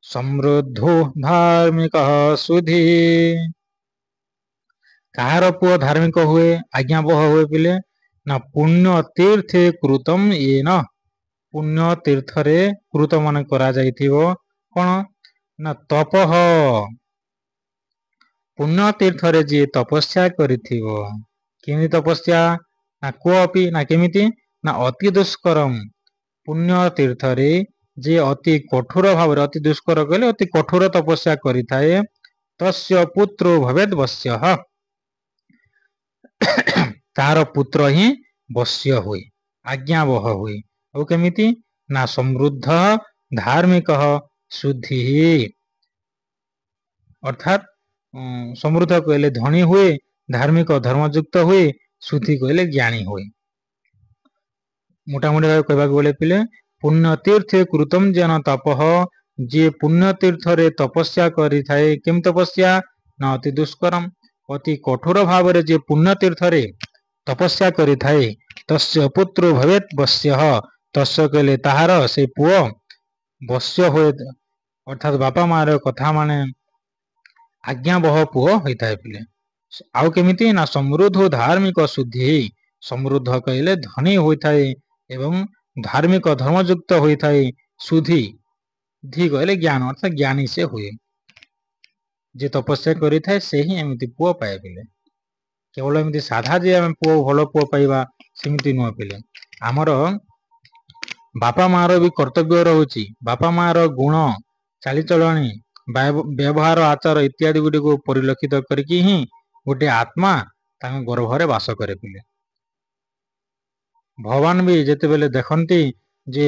A: ସମୃଦ୍ଧୋ ଧାର୍ମିକଃ ସୁଧୀ। କାହାର ପୁଅ ଧାର୍ମିକ ହୁଏ, ଆଜ୍ଞାବହ ହୁଏ ପିଲେ? ନା ପୁଣ୍ୟ ତୀର୍ଥେ କୃତଂ ଏନ, ପୁଣ୍ୟ ତୀର୍ଥରେ କୃତ ମାନେ କରାଯାଇଥିବ କଣ? ନା ତପଃ, ପୁଣ୍ୟ ତୀର୍ଥରେ ଯିଏ ତପସ୍ୟା କରିଥିବ। କେମିତି ତପସ୍ୟା? ନା କ୍ୱାପି, ନା କେମିତି? ନା ଅତି ଦୁଷ୍କରମ୍, ପୁଣ୍ୟ ତୀର୍ଥରେ ଯିଏ ଅତି କଠୋର ଭାବରେ, ଅତି ଦୁଷ୍କର କହିଲେ ଅତି କଠୋର ତପସ୍ୟା କରିଥାଏ, ତସ୍ୟ ପୁତ୍ରୋ ଭବେତ୍ ବଶ୍ୟଃ, ତାର ପୁତ୍ର ହିଁ ବଶ୍ୟ ହୁଏ, ଆଜ୍ଞାବହ ହୁଏ। ଆଉ କେମିତି? ନା ସମୃଦ୍ଧ ଧାର୍ମିକଃ ଶୁଦ୍ଧିଃ, ଅର୍ଥାତ୍ ସମୃଦ୍ଧ କହିଲେ ଧନୀ ହୁଏ, ଧାର୍ମିକ ଧର୍ମଯୁକ୍ତ ହୁଏ, ଶୁଦ୍ଧି କହିଲେ ଜ୍ଞାନୀ ହୁଏ। ମୋଟାମୋଟି ଭାବେ କହିବାକୁ ଗଲେ ପିଲେ ପୁଣ୍ୟ ତୀର୍ଥେ କୃତଂ ଯେନ ତପଃ, ଯିଏ ପୁଣ୍ୟ ତୀର୍ଥରେ ତପସ୍ୟା କରିଥାଏ, କେମିତି ତପସ୍ୟା? ନା ଅତି ଦୁଷ୍କରମ୍, ଅତି କଠୋର ଭାବରେ ଯିଏ ପୁଣ୍ୟ ତୀର୍ଥରେ ତପସ୍ୟା କରିଥାଏ, ତସ୍ୟ ପୁତ୍ରୋ ଭବେତ୍ ବଶ୍ୟଃ, ତସ୍ୟ କହିଲେ ତାହାର ସେ ପୁଅ ବଶ୍ୟ ହୁଏ, ଅର୍ଥାତ୍ ବାପା ମାର କଥା ମାନେ ଆଜ୍ଞାବହ ପୁଅ ହୋଇଥାଏ ପିଲେ। ଆଉ କେମିତି? ନା ସମୃଦ୍ଧ ଧାର୍ମିକ ଶୁଦ୍ଧି, ସମୃଦ୍ଧ କହିଲେ ଧନୀ ହୋଇଥାଏ ଏବଂ ଧାର୍ମିକ ଧର୍ମଯୁକ୍ତ ହୋଇଥାଏ। ସୁଧୀ, ଧୀ କହିଲେ ଜ୍ଞାନ, ଅର୍ଥାତ୍ ଜ୍ଞାନୀ ସେ ହୁଏ। ଯେ ତପସ୍ୟା କରିଥାଏ ସେ ହିଁ ଏମିତି ପୁଅ ପାଏ ପିଲେ। କେବଳ ଏମିତି ସାଧା ଯେ ଆମେ ପୁଅ ଭଲ ପୁଅ ପାଇବା ସେମିତି ନୁହଁ ପିଲେ। ଆମର ବାପା ମାର ବି କର୍ତ୍ତବ୍ୟ ରହୁଛି। ବାପା ମାର ଗୁଣ, ଚାଲିଚଳଣି, ବ୍ୟବହାର, ଆଚାର ଇତ୍ୟାଦି ଗୁଡ଼ିକୁ ପରିଲକ୍ଷିତ କରିକି ହିଁ ଗୋଟେ ଆତ୍ମା ତାଙ୍କ ଗର୍ଭରେ ବାସ କରେ ପିଲେ। ଭଗବାନ ବି ଯେତେବେଳେ ଦେଖନ୍ତି ଯେ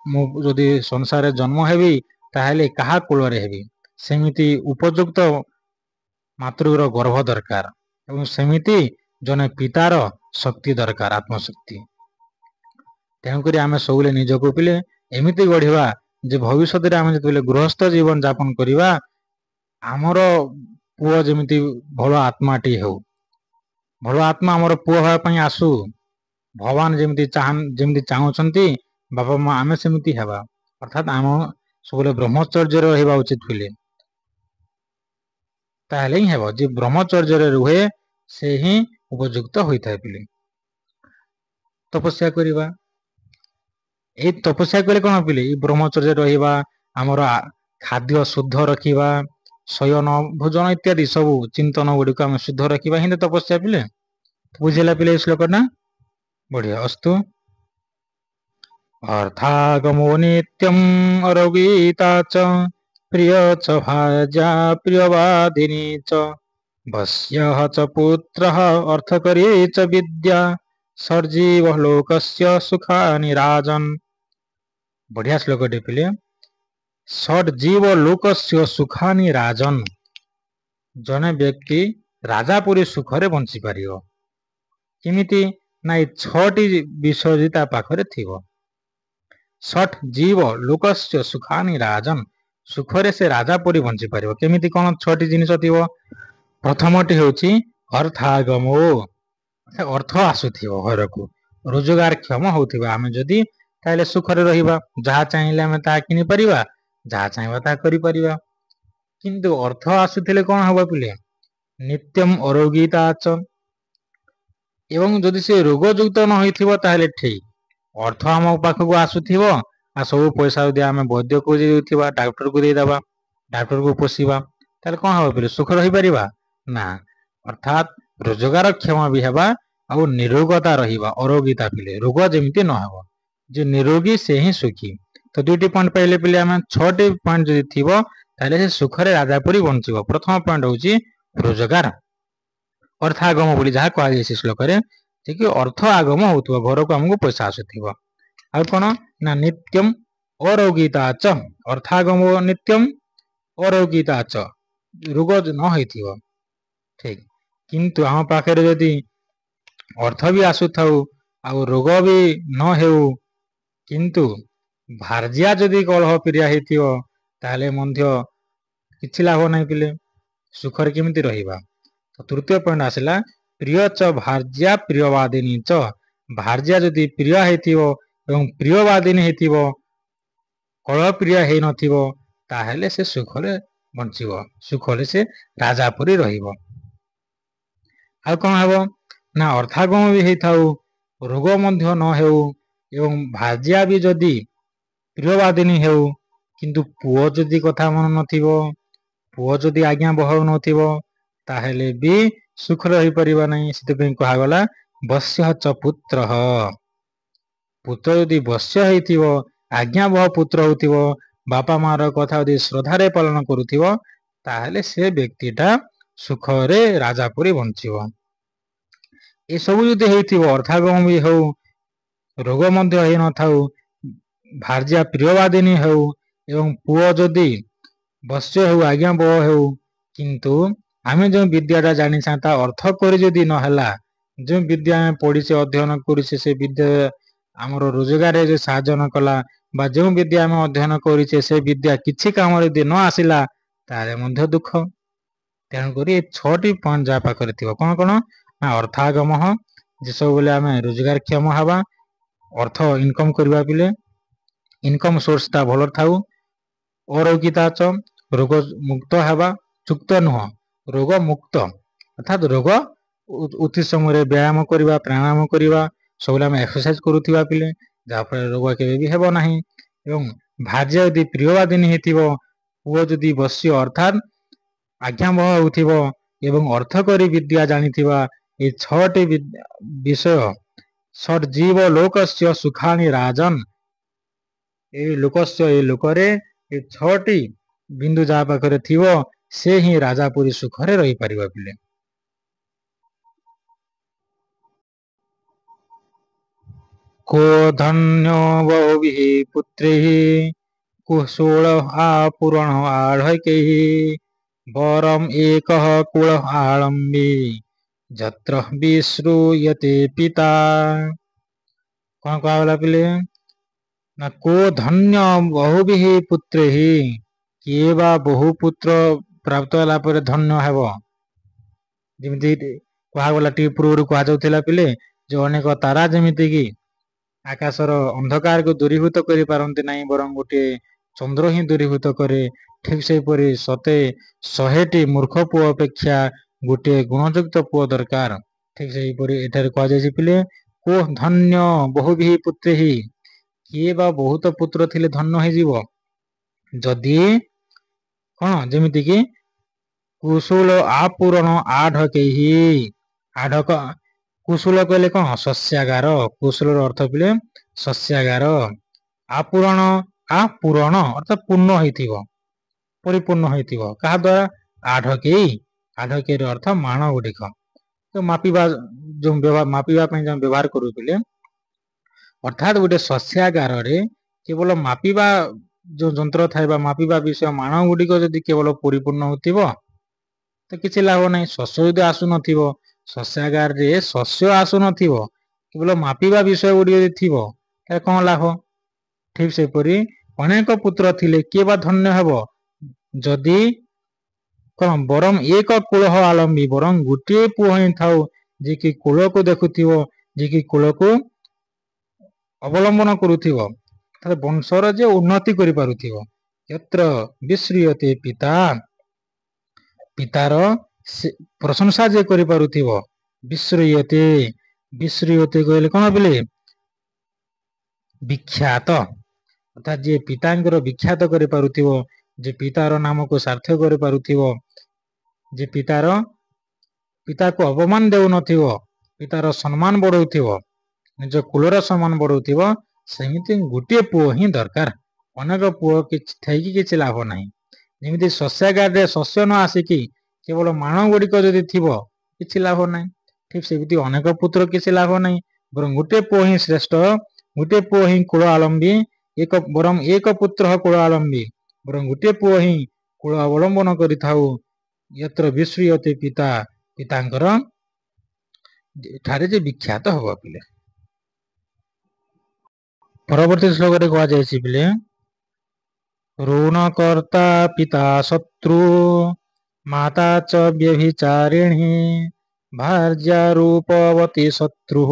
A: ମୁଁ ଯଦି ସଂସାରରେ ଜନ୍ମ ହେବି ତାହେଲେ କାହା କୂଳରେ ହେବି, ସେମିତି ଉପଯୁକ୍ତ ମାତୃର ଗର୍ଭ ଦରକାର ଏବଂ ସେମିତି ଜଣେ ପିତାର ଶକ୍ତି ଦରକାର, ଆତ୍ମଶକ୍ତି। ତେଣୁକରି ଆମେ ସବୁବେଳେ ନିଜକୁ ପିଲେ ଏମିତି ଗଢିବା ଯେ ଭବିଷ୍ୟତରେ ଆମେ ଯେତେବେଳେ ଗୃହସ୍ଥ ଜୀବନ ଯାପନ କରିବା, ଆମର ପୁଅ ଯେମିତି ଭଲ ଆତ୍ମାଟି ହେଉ, ଭଲ ଆତ୍ମା ଆମର ପୁଅ ହେବା ପାଇଁ ଆସୁ। ଭଗବାନ ଯେମିତି ଚାହୁଁଛନ୍ତି ବାପା ମା ଆମେ ସେମିତି ହେବା, ଅର୍ଥାତ୍ ସବୁବେଳେ ବ୍ରହ୍ମଚର୍ଯ୍ୟରେ ରହିବା ଉଚିତ ପିଲେ। ତାହେଲେ ହିଁ ହେବ, ଯେ ବ୍ରହ୍ମଚର୍ଯ୍ୟରେ ରୁହେ ସେ ହିଁ ଉପଯୁକ୍ତ ହୋଇଥାଏ ପିଲେ। ତପସ୍ୟା କରିବା, ଏଇ ତପସ୍ୟା କଲେ କଣ ପିଲେ, ଏଇ ବ୍ରହ୍ମଚର୍ଯ୍ୟ ରହିବା, ଆମର ଖାଦ୍ୟ ଶୁଦ୍ଧ ରଖିବା, ଶୟନ ଭୋଜନ ଇତ୍ୟାଦି ସବୁ ଚିନ୍ତନ ଗୁଡିକ ଆମେ ଶୁଦ୍ଧ ରଖିବା ହିଁ ତପସ୍ୟା ପିଲେ। ବୁଝିଲା ପିଲେ ଏଇ ଶ୍ଲୋକ ଟା? ବଢିଆ, ଅସ୍ତୁ। ଅର୍ଥାଗମो ନିତ୍ୟମ୍ ଅରଗୀତା ଚ ପ୍ରିୟ च भार्या प्रियवादिनी च वश्यः च पुत्रः अर्थकरी च विद्या सर्जीव लोकस्य सुखानि राजन्। बढ़िया श्लोक टे पिले। सर्जीव लोकस्य सुखानि राजन्, जने व्यक्ति राजापुरी सुखरे बंची पारियो केमिति ना ए छटी विषय ता पाखरे थिबो। षट जीव लोकस्य सुखानि राजन्, सुखरे से राजापुरी बंची पारियो केमिति कोन छटी जिनिस थिबो। प्रथमटी होछि अर्थागमो, अर्थ आसुथिबो घरकू, रोजगार क्षम होथिबा, आमे जदी ताले सुखरे रहिबा, जहा चाहिले आमे ता किनि परिबा, जहा चाहिबा ता करि परिबा। किंतु अर्थ आसुथिले कोन हबो पिले, नित्यम अरोगीता च, एवं जदि से रोगयुक्त न होइथिबो ताले ठीक, अर्थ आम पाखकू आसुथिबो आ सब पैसा जदि आमे वैद्य को देउथिबा, डॉक्टर को दे दबा, डॉक्टर को पोसिबा, ताले कोन हबो पिले, सुख रहि परिबा ना। अर्थात रोजगार क्षम भी हेबा आ निरोगता रहिबा, अरोगीता पिले, रोग जेमिति न हबो, जे निरोगी से ही सुखी। तो दुईटी पॉइंट पहले पिले आमे छटी पॉइंट जदि थिबो ताले से सुखरे राजापुरी बंचिबो। प्रथम पॉइंट होछि रोजगार, अर्थागम बोली जहा कहा जाय श्लोक रे, जे कि अर्थ आगम होतबो, घर को हमको पैसा आसुथिबो। आ कोन ना नित्यम अरोगीता च, अर्थागम नित्यम अरोगीता च, रोग न होइथिबो ठीक। किंतु हम पाखरे जदि अर्थ भी आसुथाउ आ रोग भी न हेउ, किंतु भार्या जदि कलह प्रिया हेतिबो ताले मध्य किछि लाभ नै पिले, सुखर केमिति रहिबा। तो तृतीय पॉइंट आसिला प्रिय च भार्या प्रियवादिनी च, भार्या जदि प्रिय हेतिबो एवं प्रियवादिनी हेतिबो, कलह प्रिय हे नथिबो, ताहेले से सुखरे बंचिबो, सुखले से राजापुरी रहिबो। आ कोन हबो ना अर्थागम भी हेथाउ, रोग मध्य न हेउ, एवं भार्या भी जदि प्रियवादिनी हेउ, किंतु पुओ जदि कथा मन नथिबो, पुओ जदि आज्ञा बहउ नथिबो, ताहेले भी सुख रहि परिबा नै। सिते पे कहा गला वश्य च पुत्रः, पुत्र जदि वश्य हेतिबो, आज्ञा बह पुत्र होतिबो, बापा मार कथा जदि श्रद्धारे पालन करुथिबो, ताहेले से व्यक्तिटा सुखरे राजापुरी बंचिबो। ए सब जदि हेतिबो, अर्थागम भी हेउ, रोग मध्य हे न थाउ, भार्या प्रियवादिनी हेउ, एवं पुओ जदि वश्य हेउ, आज्ञा बह हेउ, किंतु आमे जो विद्याटा जानि साता अर्थ करी जदि न हला, जो विद्या आमे पढिसे अध्ययन करिसे से विद्या हमरो रोजगार जे साहाय्य न कला, बा जो विद्या आमे अध्ययन करिसे से विद्या किछि काम रे दि न आसिला, तारे मध्य दुख। तेणु करी ए छटी पॉइंट जा पाखरे थिबो, कोन कोन ना अर्थागम, जे सब बोले आमे रोजगार क्षम हवा, अर्थ इनकम करबा पिले, इनकम सोर्स ता भलर थाउ, अरोगीता च, रोग मुक्त हवा, चुक्त नुह, रोग मुक्त, अर्थात रोग उचित समय व्यायाम करवा, प्राणायाम करवा, सब आम एक्सरसाइज करुवा पिले, जहाँफल रोग केबे भी हेबो नाही। एवं भार्या यदि प्रियवादिनी हेतिबो, पुओ जदि वश्य अर्थात आज्ञाबह होथिबो, एवं अर्थ करी विद्या जानिथिबा, ए छटी विषय षड्जीव लोकस्य सुखानि राजन्, ए लोकस्य ए लोकरे ए छटी बिंदु जा पाखरे थिबो, से ही राजापुरी सुखरे रही परिबा पिले। को धन्यो बहुभिः पुत्रैः, कुशोल आपुरण आढ़कैः, वरम एकः कुल आलम्बी, जत्र विश्रूयते पिता। कौन कहा वाला पिले ना को धन्य बहुभिः पुत्रैः, किए बा बहु पुत्र प्राप्त होला पर धन्य हेबो। जेमिति कहा गला टी पूर्व कहा जाउथिला पिले, जो अनेक तारा जेमिति की आकाशर अंधकार को दूरीभूत करि पारंती नाही, बरं गोटे ଚନ୍ଦ୍ର ହିଁ ଦୂରୀଭୂତ କରେ। ଠିକ ସେହିପରି ସତେ 100ଟି ମୂର୍ଖ ପୁଅ ଅପେକ୍ଷା ଗୋଟିଏ ଗୁଣଯୁକ୍ତ ପୁଅ ଦରକାର। ଠିକ ସେହିପରି ଏଠାରେ କୁହାଯାଇଛି ପିଲେ କୋ ଧନ୍ୟ ବହୁ ପୁତ୍ରେହି, କିଏ ବା ବହୁତ ପୁତ୍ର ଥିଲେ ଧନ୍ୟ ହେଇଯିବ? ଯଦି କଣ ଯେମିତି କି କୁଶଳ ଆପୂରଣ ଆଢ କେହି, ଆଢକ କୁଶଳ କହିଲେ କଣ ଶସ୍ୟାଗାର, କୁଶଳର ଅର୍ଥ ପିଲେ ଶସ୍ୟାଗାର। ଆପୂରଣ ଆପୂରଣ ଅର୍ଥାତ ପୂର୍ଣ୍ଣ ହେଇଥିବ, ପରିପୂର୍ଣ୍ଣ ହେଇଥିବ କାହା ଦ୍ୱାରା? ଆଢକେଇ, ଆଢକେଇର ଅର୍ଥ ମାଣ ଗୁଡ଼ିକ। ତ ମାପିବା ମାପିବା ପାଇଁ ଯେଉଁ ବ୍ୟବହାର କରୁଥିଲେ, ଅର୍ଥାତ ଗୋଟେ ଶସ୍ୟାଗାରରେ କେବଳ ମାପିବା ଯୋଉ ଯନ୍ତ୍ର ଥାଏ ବା ମାପିବା ବିଷୟ ମାଣ ଗୁଡ଼ିକ ଯଦି କେବଳ ପରିପୂର୍ଣ୍ଣ ହଉଥିବ ତ କିଛି ଲାଭ ନାହିଁ। ଶସ୍ୟ ଯଦି ଆସୁନଥିବ, ଶସ୍ୟାଗାରରେ ଶସ୍ୟ ଆସୁନଥିବ, କେବଳ ମାପିବା ବିଷୟ ଗୁଡ଼ିକ ଯଦି ଥିବ ତାହେଲେ କଣ ଲାଭ? ଠିକ ସେପରି ଅନେକ ପୁତ୍ର ଥିଲେ କିଏ ବା ଧନ୍ୟ ହେବ? ଯଦି କଣ ବରଂ ଏକ କୁଳହ ଆଲମ୍ବୀ, ବରଂ ଗୋଟିଏ ପୁଅ ହିଁ ଥାଉ ଯେ କି କୂଳକୁ ଦେଖୁଥିବ, ଯେ କି କୂଳକୁ ଅବଲମ୍ବନ କରୁଥିବ, ତାହେଲେ ବଂଶର ଯେ ଉନ୍ନତି କରିପାରୁଥିବ। ଯତ୍ର ବିଶ୍ରିୟତେ ପିତା, ପିତାର ପ୍ରଶଂସା ଯେ କରିପାରୁଥିବ। ବିଶ୍ରିୟତେ, ବିଶ୍ରିୟତେ କହିଲେ କଣ ପିଲେ? ବିଖ୍ୟାତ, ଅର୍ଥାତ ଯିଏ ପିତାଙ୍କର ବିଖ୍ୟାତ କରିପାରୁଥିବ, ଯେ ପିତାର ନାମକୁ ସାର୍ଥକ କରିପାରୁଥିବ, ଯେ ପିତାକୁ ଅପମାନ ଦେଉନଥିବ, ପିତାର ସମ୍ମାନ ବଢଉଥିବ, ନିଜ କୁଳର ସମ୍ମାନ ବଢଉଥିବ, ସେମିତି ଗୋଟିଏ ପୁଅ ହିଁ ଦରକାର। ଅନେକ ପୁଅ ଥାଇକି କିଛି ଲାଭ ନାହିଁ। ଯେମିତି ଶସ୍ୟାଗାରରେ ଶସ୍ୟ ନ ଆସିକି କେବଳ ମାଣ ଗୁଡ଼ିକ ଯଦି ଥିବ କିଛି ଲାଭ ନାହିଁ। ଠିକ ସେମିତି ଅନେକ ପୁତ୍ର କିଛି ଲାଭ ନାହିଁ, ବରଂ ଗୋଟିଏ ପୁଅ ହିଁ ଶ୍ରେଷ୍ଠ, ଗୋଟିଏ ପୁଅ ହିଁ କୁଳ ଆଲମ୍ବୀ, ବରଂ ଏକ ପୁତ୍ର କୁଳ ଆଲମ୍ବୀ, ବରଂ ଗୋଟିଏ ପୁଅ ହିଁ କୁଳ ଅବଲମ୍ବନ କରିଥାଉ। ଯତ୍ର ବିଶ୍ରିୟତେ ପିତା, ପିତାଙ୍କର ଠାରେ ଯେ ବିଖ୍ୟାତ ହବ ପିଲେ। ପରବର୍ତ୍ତୀ ଶ୍ଲୋକରେ କୁହାଯାଇଛି ପିଲେ ଋଣ କର୍ତ୍ତା ପିତା ଶତ୍ରୁ, ମାତା ଚ ବ୍ୟଭିଚାରିଣୀ, ଭାର୍ଯ୍ୟା ରୂପବତୀ ଶତ୍ରୁ,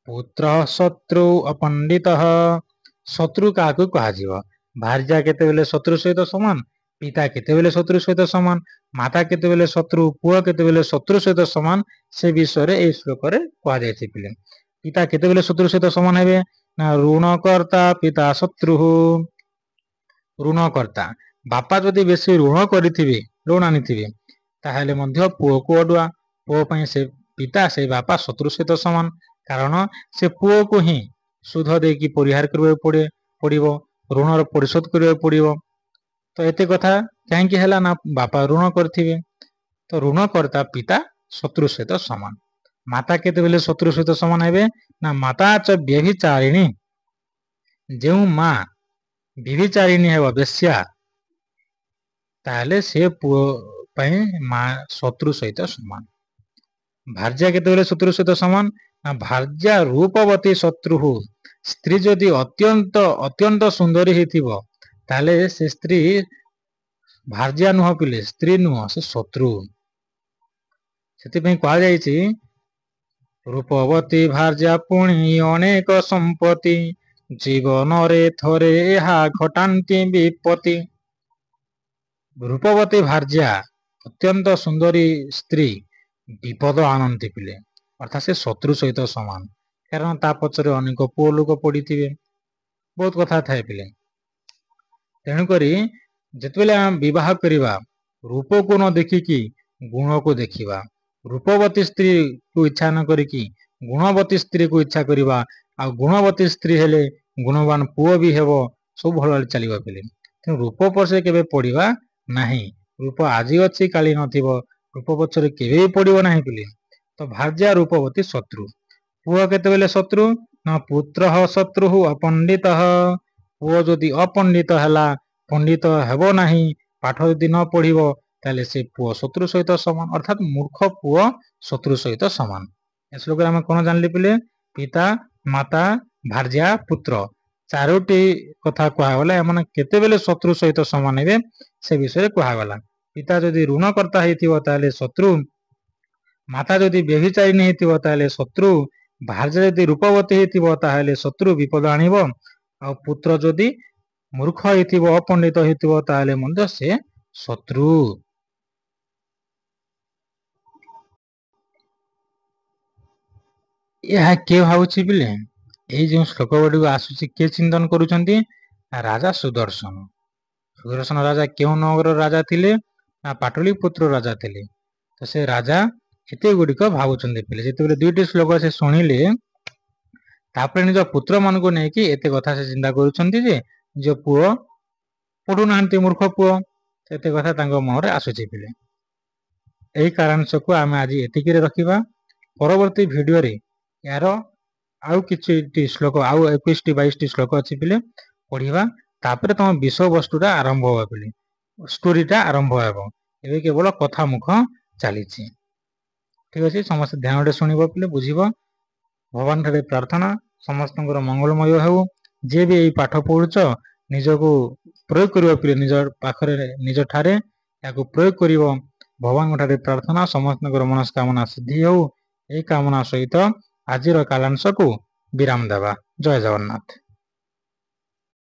A: ପୁତ୍ର ଶତ୍ରୁ ଅପଣ୍ଡିତ। ଶତ୍ରୁ କାହାକୁ କୁହାଯିବ? ଭାର୍ଯ୍ୟା କେତେବେଳେ ଶତ୍ରୁ ସହିତ ସମାନ, ପିତା କେତେବେଳେ ଶତ୍ରୁ ସହିତ ସମାନ, ମାତା କେତେବେଳେ ଶତ୍ରୁ, ପୁଅ କେତେବେଳେ ଶତ୍ରୁ ସହିତ ସମାନ, ସେ ବିଷୟରେ ଏହି ଶ୍ଲୋକରେ କୁହାଯାଇଛି ପିଲେ। ପିତା କେତେବେଳେ ଶତ୍ରୁ ସହିତ ସମାନ ହେବେ ନା ଋଣ କର୍ତ୍ତା ପିତା ଶତ୍ରୁ। ଋଣକର୍ତ୍ତା, ବାପା ଯଦି ବେଶୀ ଋଣ କରିଥିବେ, ଋଣ ଆଣିଥିବେ, ତାହେଲେ ମଧ୍ୟ ପୁଅକୁ ଅଡୁଆ। ପୁଅ ପାଇଁ ସେ ପିତା ସେ ବାପା ଶତ୍ରୁ ସହିତ ସମାନ, କାରଣ ସେ ପୁଅକୁ ହିଁ ସୁଧ ଦେଇକି ପରିହାର କରିବାକୁ ପଡିବ, ଋଣର ପରିଶୋଧ କରିବାକୁ ପଡିବ। ତ ଏତେ କଥା କାହିଁକି ହେଲା ନା ବାପା ଋଣ କରିଥିବେ। ତ ଋଣକର୍ତ୍ତା ପିତା ଶତ୍ରୁ ସହିତ ସମାନ। ମାତା କେତେବେଳେ ଶତ୍ରୁ ସହିତ ସମାନ ହେବେ ନା ମାତା ଚ ବ୍ୟଭିଚାରିଣୀ, ଯେଉଁ ମା ବ୍ୟଭିଚାରିଣୀ ହେବ, ବେଶ୍ୟା, ତାହେଲେ ସେ ପୁଅ ପାଇଁ ମା ଶତ୍ରୁ ସହିତ ସମାନ। ଭାର୍ଯ୍ୟା କେତେବେଳେ ଶତ୍ରୁ ସହିତ ସମାନ ନା ଭାର୍ଯ୍ୟା ରୂପବତୀ ଶତ୍ରୁ, ସ୍ତ୍ରୀ ଯଦି ଅତ୍ୟନ୍ତ ସୁନ୍ଦରୀ ହେଇଥିବ ତାହେଲେ ସେ ସ୍ତ୍ରୀ ଭାର୍ଯ୍ୟା ନୁହଁ ପିଲେ, ସ୍ତ୍ରୀ ନୁହଁ, ସେ ଶତ୍ରୁ। ସେଥିପାଇଁ କୁହାଯାଇଛି ରୂପବତୀ ଭାର୍ଯ୍ୟା ପୁଣି ଅନେକ ସମ୍ପତ୍ତି, ଜୀବନରେ ଥରେ ଏହା ଘଟାନ୍ତି ବିପତ୍ତି। ରୂପବତୀ ଭାର୍ଯ୍ୟା, ଅତ୍ୟନ୍ତ ସୁନ୍ଦରୀ ସ୍ତ୍ରୀ ବିପଦ ଆଣନ୍ତି ପିଲେ, ଅର୍ଥାତ ସେ ଶତ୍ରୁ ସହିତ ସମାନ। କାରଣ ତା ପଛରେ ଅନେକ ପୁଅ ଲୋକ ପଡିଥିବେ, ବହୁତ କଥା ଥାଏ ପିଲେ। ତେଣୁକରି ଯେତେବେଳେ ଆମେ ବିବାହ କରିବା, ରୂପକୁ ନ ଦେଖିକି ଗୁଣକୁ ଦେଖିବା। ରୂପବତୀ ସ୍ତ୍ରୀକୁ ଇଚ୍ଛା ନ କରିକି ଗୁଣବତୀ ସ୍ତ୍ରୀକୁ ଇଚ୍ଛା କରିବା। ଆଉ ଗୁଣବତୀ ସ୍ତ୍ରୀ ହେଲେ ଗୁଣବାନ ପୁଅ ବି ହେବ, ସବୁ ଭଲ ଚାଲିବ ପିଲେ। ତେଣୁ ରୂପ ପଛରେ କେବେ ପଡିବା ନାହିଁ। ରୂପ ଆଜି ଅଛି କାଲି ନଥିବ, ରୂପ ପଛରେ କେବେ ବି ପଡିବ ନାହିଁ ପିଲେ। ତ ଭାର୍ଯ୍ୟା ରୂପବତୀ ଶତ୍ରୁ। ପୁଅ କେତେବେଳେ ଶତ୍ରୁ ନା ପୁତ୍ର ଶତ୍ରୁ ଅପଣ୍ଡିତ। ପୁଅ ଯଦି ଅପଣ୍ଡିତ ହେଲା, ପଣ୍ଡିତ ହେବ ନାହିଁ, ପାଠ ଯଦି ନ ପଢିବ, ତାହେଲେ ସେ ପୁଅ ଶତ୍ରୁ ସହିତ ସମାନ, ଅର୍ଥାତ ମୂର୍ଖ ପୁଅ ଶତ୍ରୁ ସହିତ ସମାନ। ଏ ଶ୍ଲୋକରେ ଆମେ କଣ ଜାଣିଲେ ପିଲେ? ପିତା, ମାତା, ଭାର୍ଯ୍ୟା, ପୁତ୍ର, ଚାରୋଟି କଥା କୁହାଗଲା। ଏମାନେ କେତେବେଳେ ଶତ୍ରୁ ସହିତ ସମାନ ହେବେ ସେ ବିଷୟରେ କୁହାଗଲା। ପିତା ଯଦି ଋଣକର୍ତ୍ତା ହେଇଥିବ ତାହେଲେ ଶତ୍ରୁ, ମାତା ଯଦି ବ୍ୟଭିଚାରିଣୀ ହେଇଥିବ ତାହେଲେ ଶତ୍ରୁ, ଭାର୍ଯ୍ୟା ଯଦି ରୂପବତୀ ହେଇଥିବ ତାହେଲେ ଶତ୍ରୁ ବିପଦ ଆଣିବ, ଆଉ ପୁତ୍ର ଯଦି ମୂର୍ଖ ହେଇଥିବ ଅପଣ୍ଡିତ ହେଇଥିବ ତାହେଲେ ମଧ୍ୟ ସେ ଶତ୍ରୁ। ଏହା କିଏ ଭାବୁଛି ପିଲେ? ଏଇ ଯେଉଁ ଶ୍ଲୋକ ଗୁଡିକ ଆସୁଛି କିଏ ଚିନ୍ତନ କରୁଛନ୍ତି? ରାଜା ସୁଦର୍ଶନ। ସୁଦର୍ଶନ ରାଜା କେଉଁ ନଗରର ରାଜା ଥିଲେ? ନା ପାଟଳିପୁତ୍ର ରାଜା ଥିଲେ। ତ ସେ ରାଜା ଏତେ ଗୁଡିକ ଭାବୁଛନ୍ତି ପିଲେ। ଯେତେବେଳେ ଦୁଇଟି ଶ୍ଲୋକ ସେ ଶୁଣିଲେ ତାପରେ ନିଜ ପୁତ୍ର ମାନଙ୍କୁ ନେଇକି ଏତେ କଥା ସେ ଚିନ୍ତା କରୁଛନ୍ତି ଯେ ନିଜ ପୁଅ ପଢୁନାହାନ୍ତି, ମୂର୍ଖ ପୁଅ। ଏତେ କଥା ତାଙ୍କ ମନରେ ଆସୁଛି ପିଲେ। ଏହି କାରଣକୁ ଆମେ ଆଜି ଏତିକିରେ ରଖିବା। ପରବର୍ତ୍ତୀ ଭିଡିଓରେ ଏହାର ଆଉ କିଛି ଶ୍ଲୋକ, ଆଉ 21ଟି 22ଟି ଶ୍ଲୋକ ଅଛି ପିଲେ ପଢିବା। ତାପରେ ତମ ବିଷୟବସ୍ତୁଟା ଆରମ୍ଭ ହେବ ପିଲେ, ଷ୍ଟୋରିଟା ଆରମ୍ଭ ହେବ। ଏବେ କେବଳ କଥା ମୁଖ ଚାଲିଛି। ଠିକ ଅଛି, ସମସ୍ତେ ଧ୍ୟାନରେ ଶୁଣିବ ପିଲେ, ବୁଝିବ। ଭଗବାନ ଠାରେ ପ୍ରାର୍ଥନା ସମସ୍ତଙ୍କର ମଙ୍ଗଳମୟ ହେଉ। ଯିଏ ବି ଏଇ ପାଠ ପଢୁଛ ନିଜକୁ ପ୍ରୟୋଗ କରିବ ପିଲେ, ନିଜ ପାଖରେ ନିଜ ଠାରେ ଏହାକୁ ପ୍ରୟୋଗ କରିବ। ଭଗବାନଙ୍କ ଠାରେ ପ୍ରାର୍ଥନା ସମସ୍ତଙ୍କର ମନସ୍କାମନା ସିଦ୍ଧି ହଉ। ଏହି କାମନା ସହିତ ଆଜିର କାଲାଂଶକୁ ବିରାମ ଦେବା। ଜୟ ଜଗନ୍ନାଥ।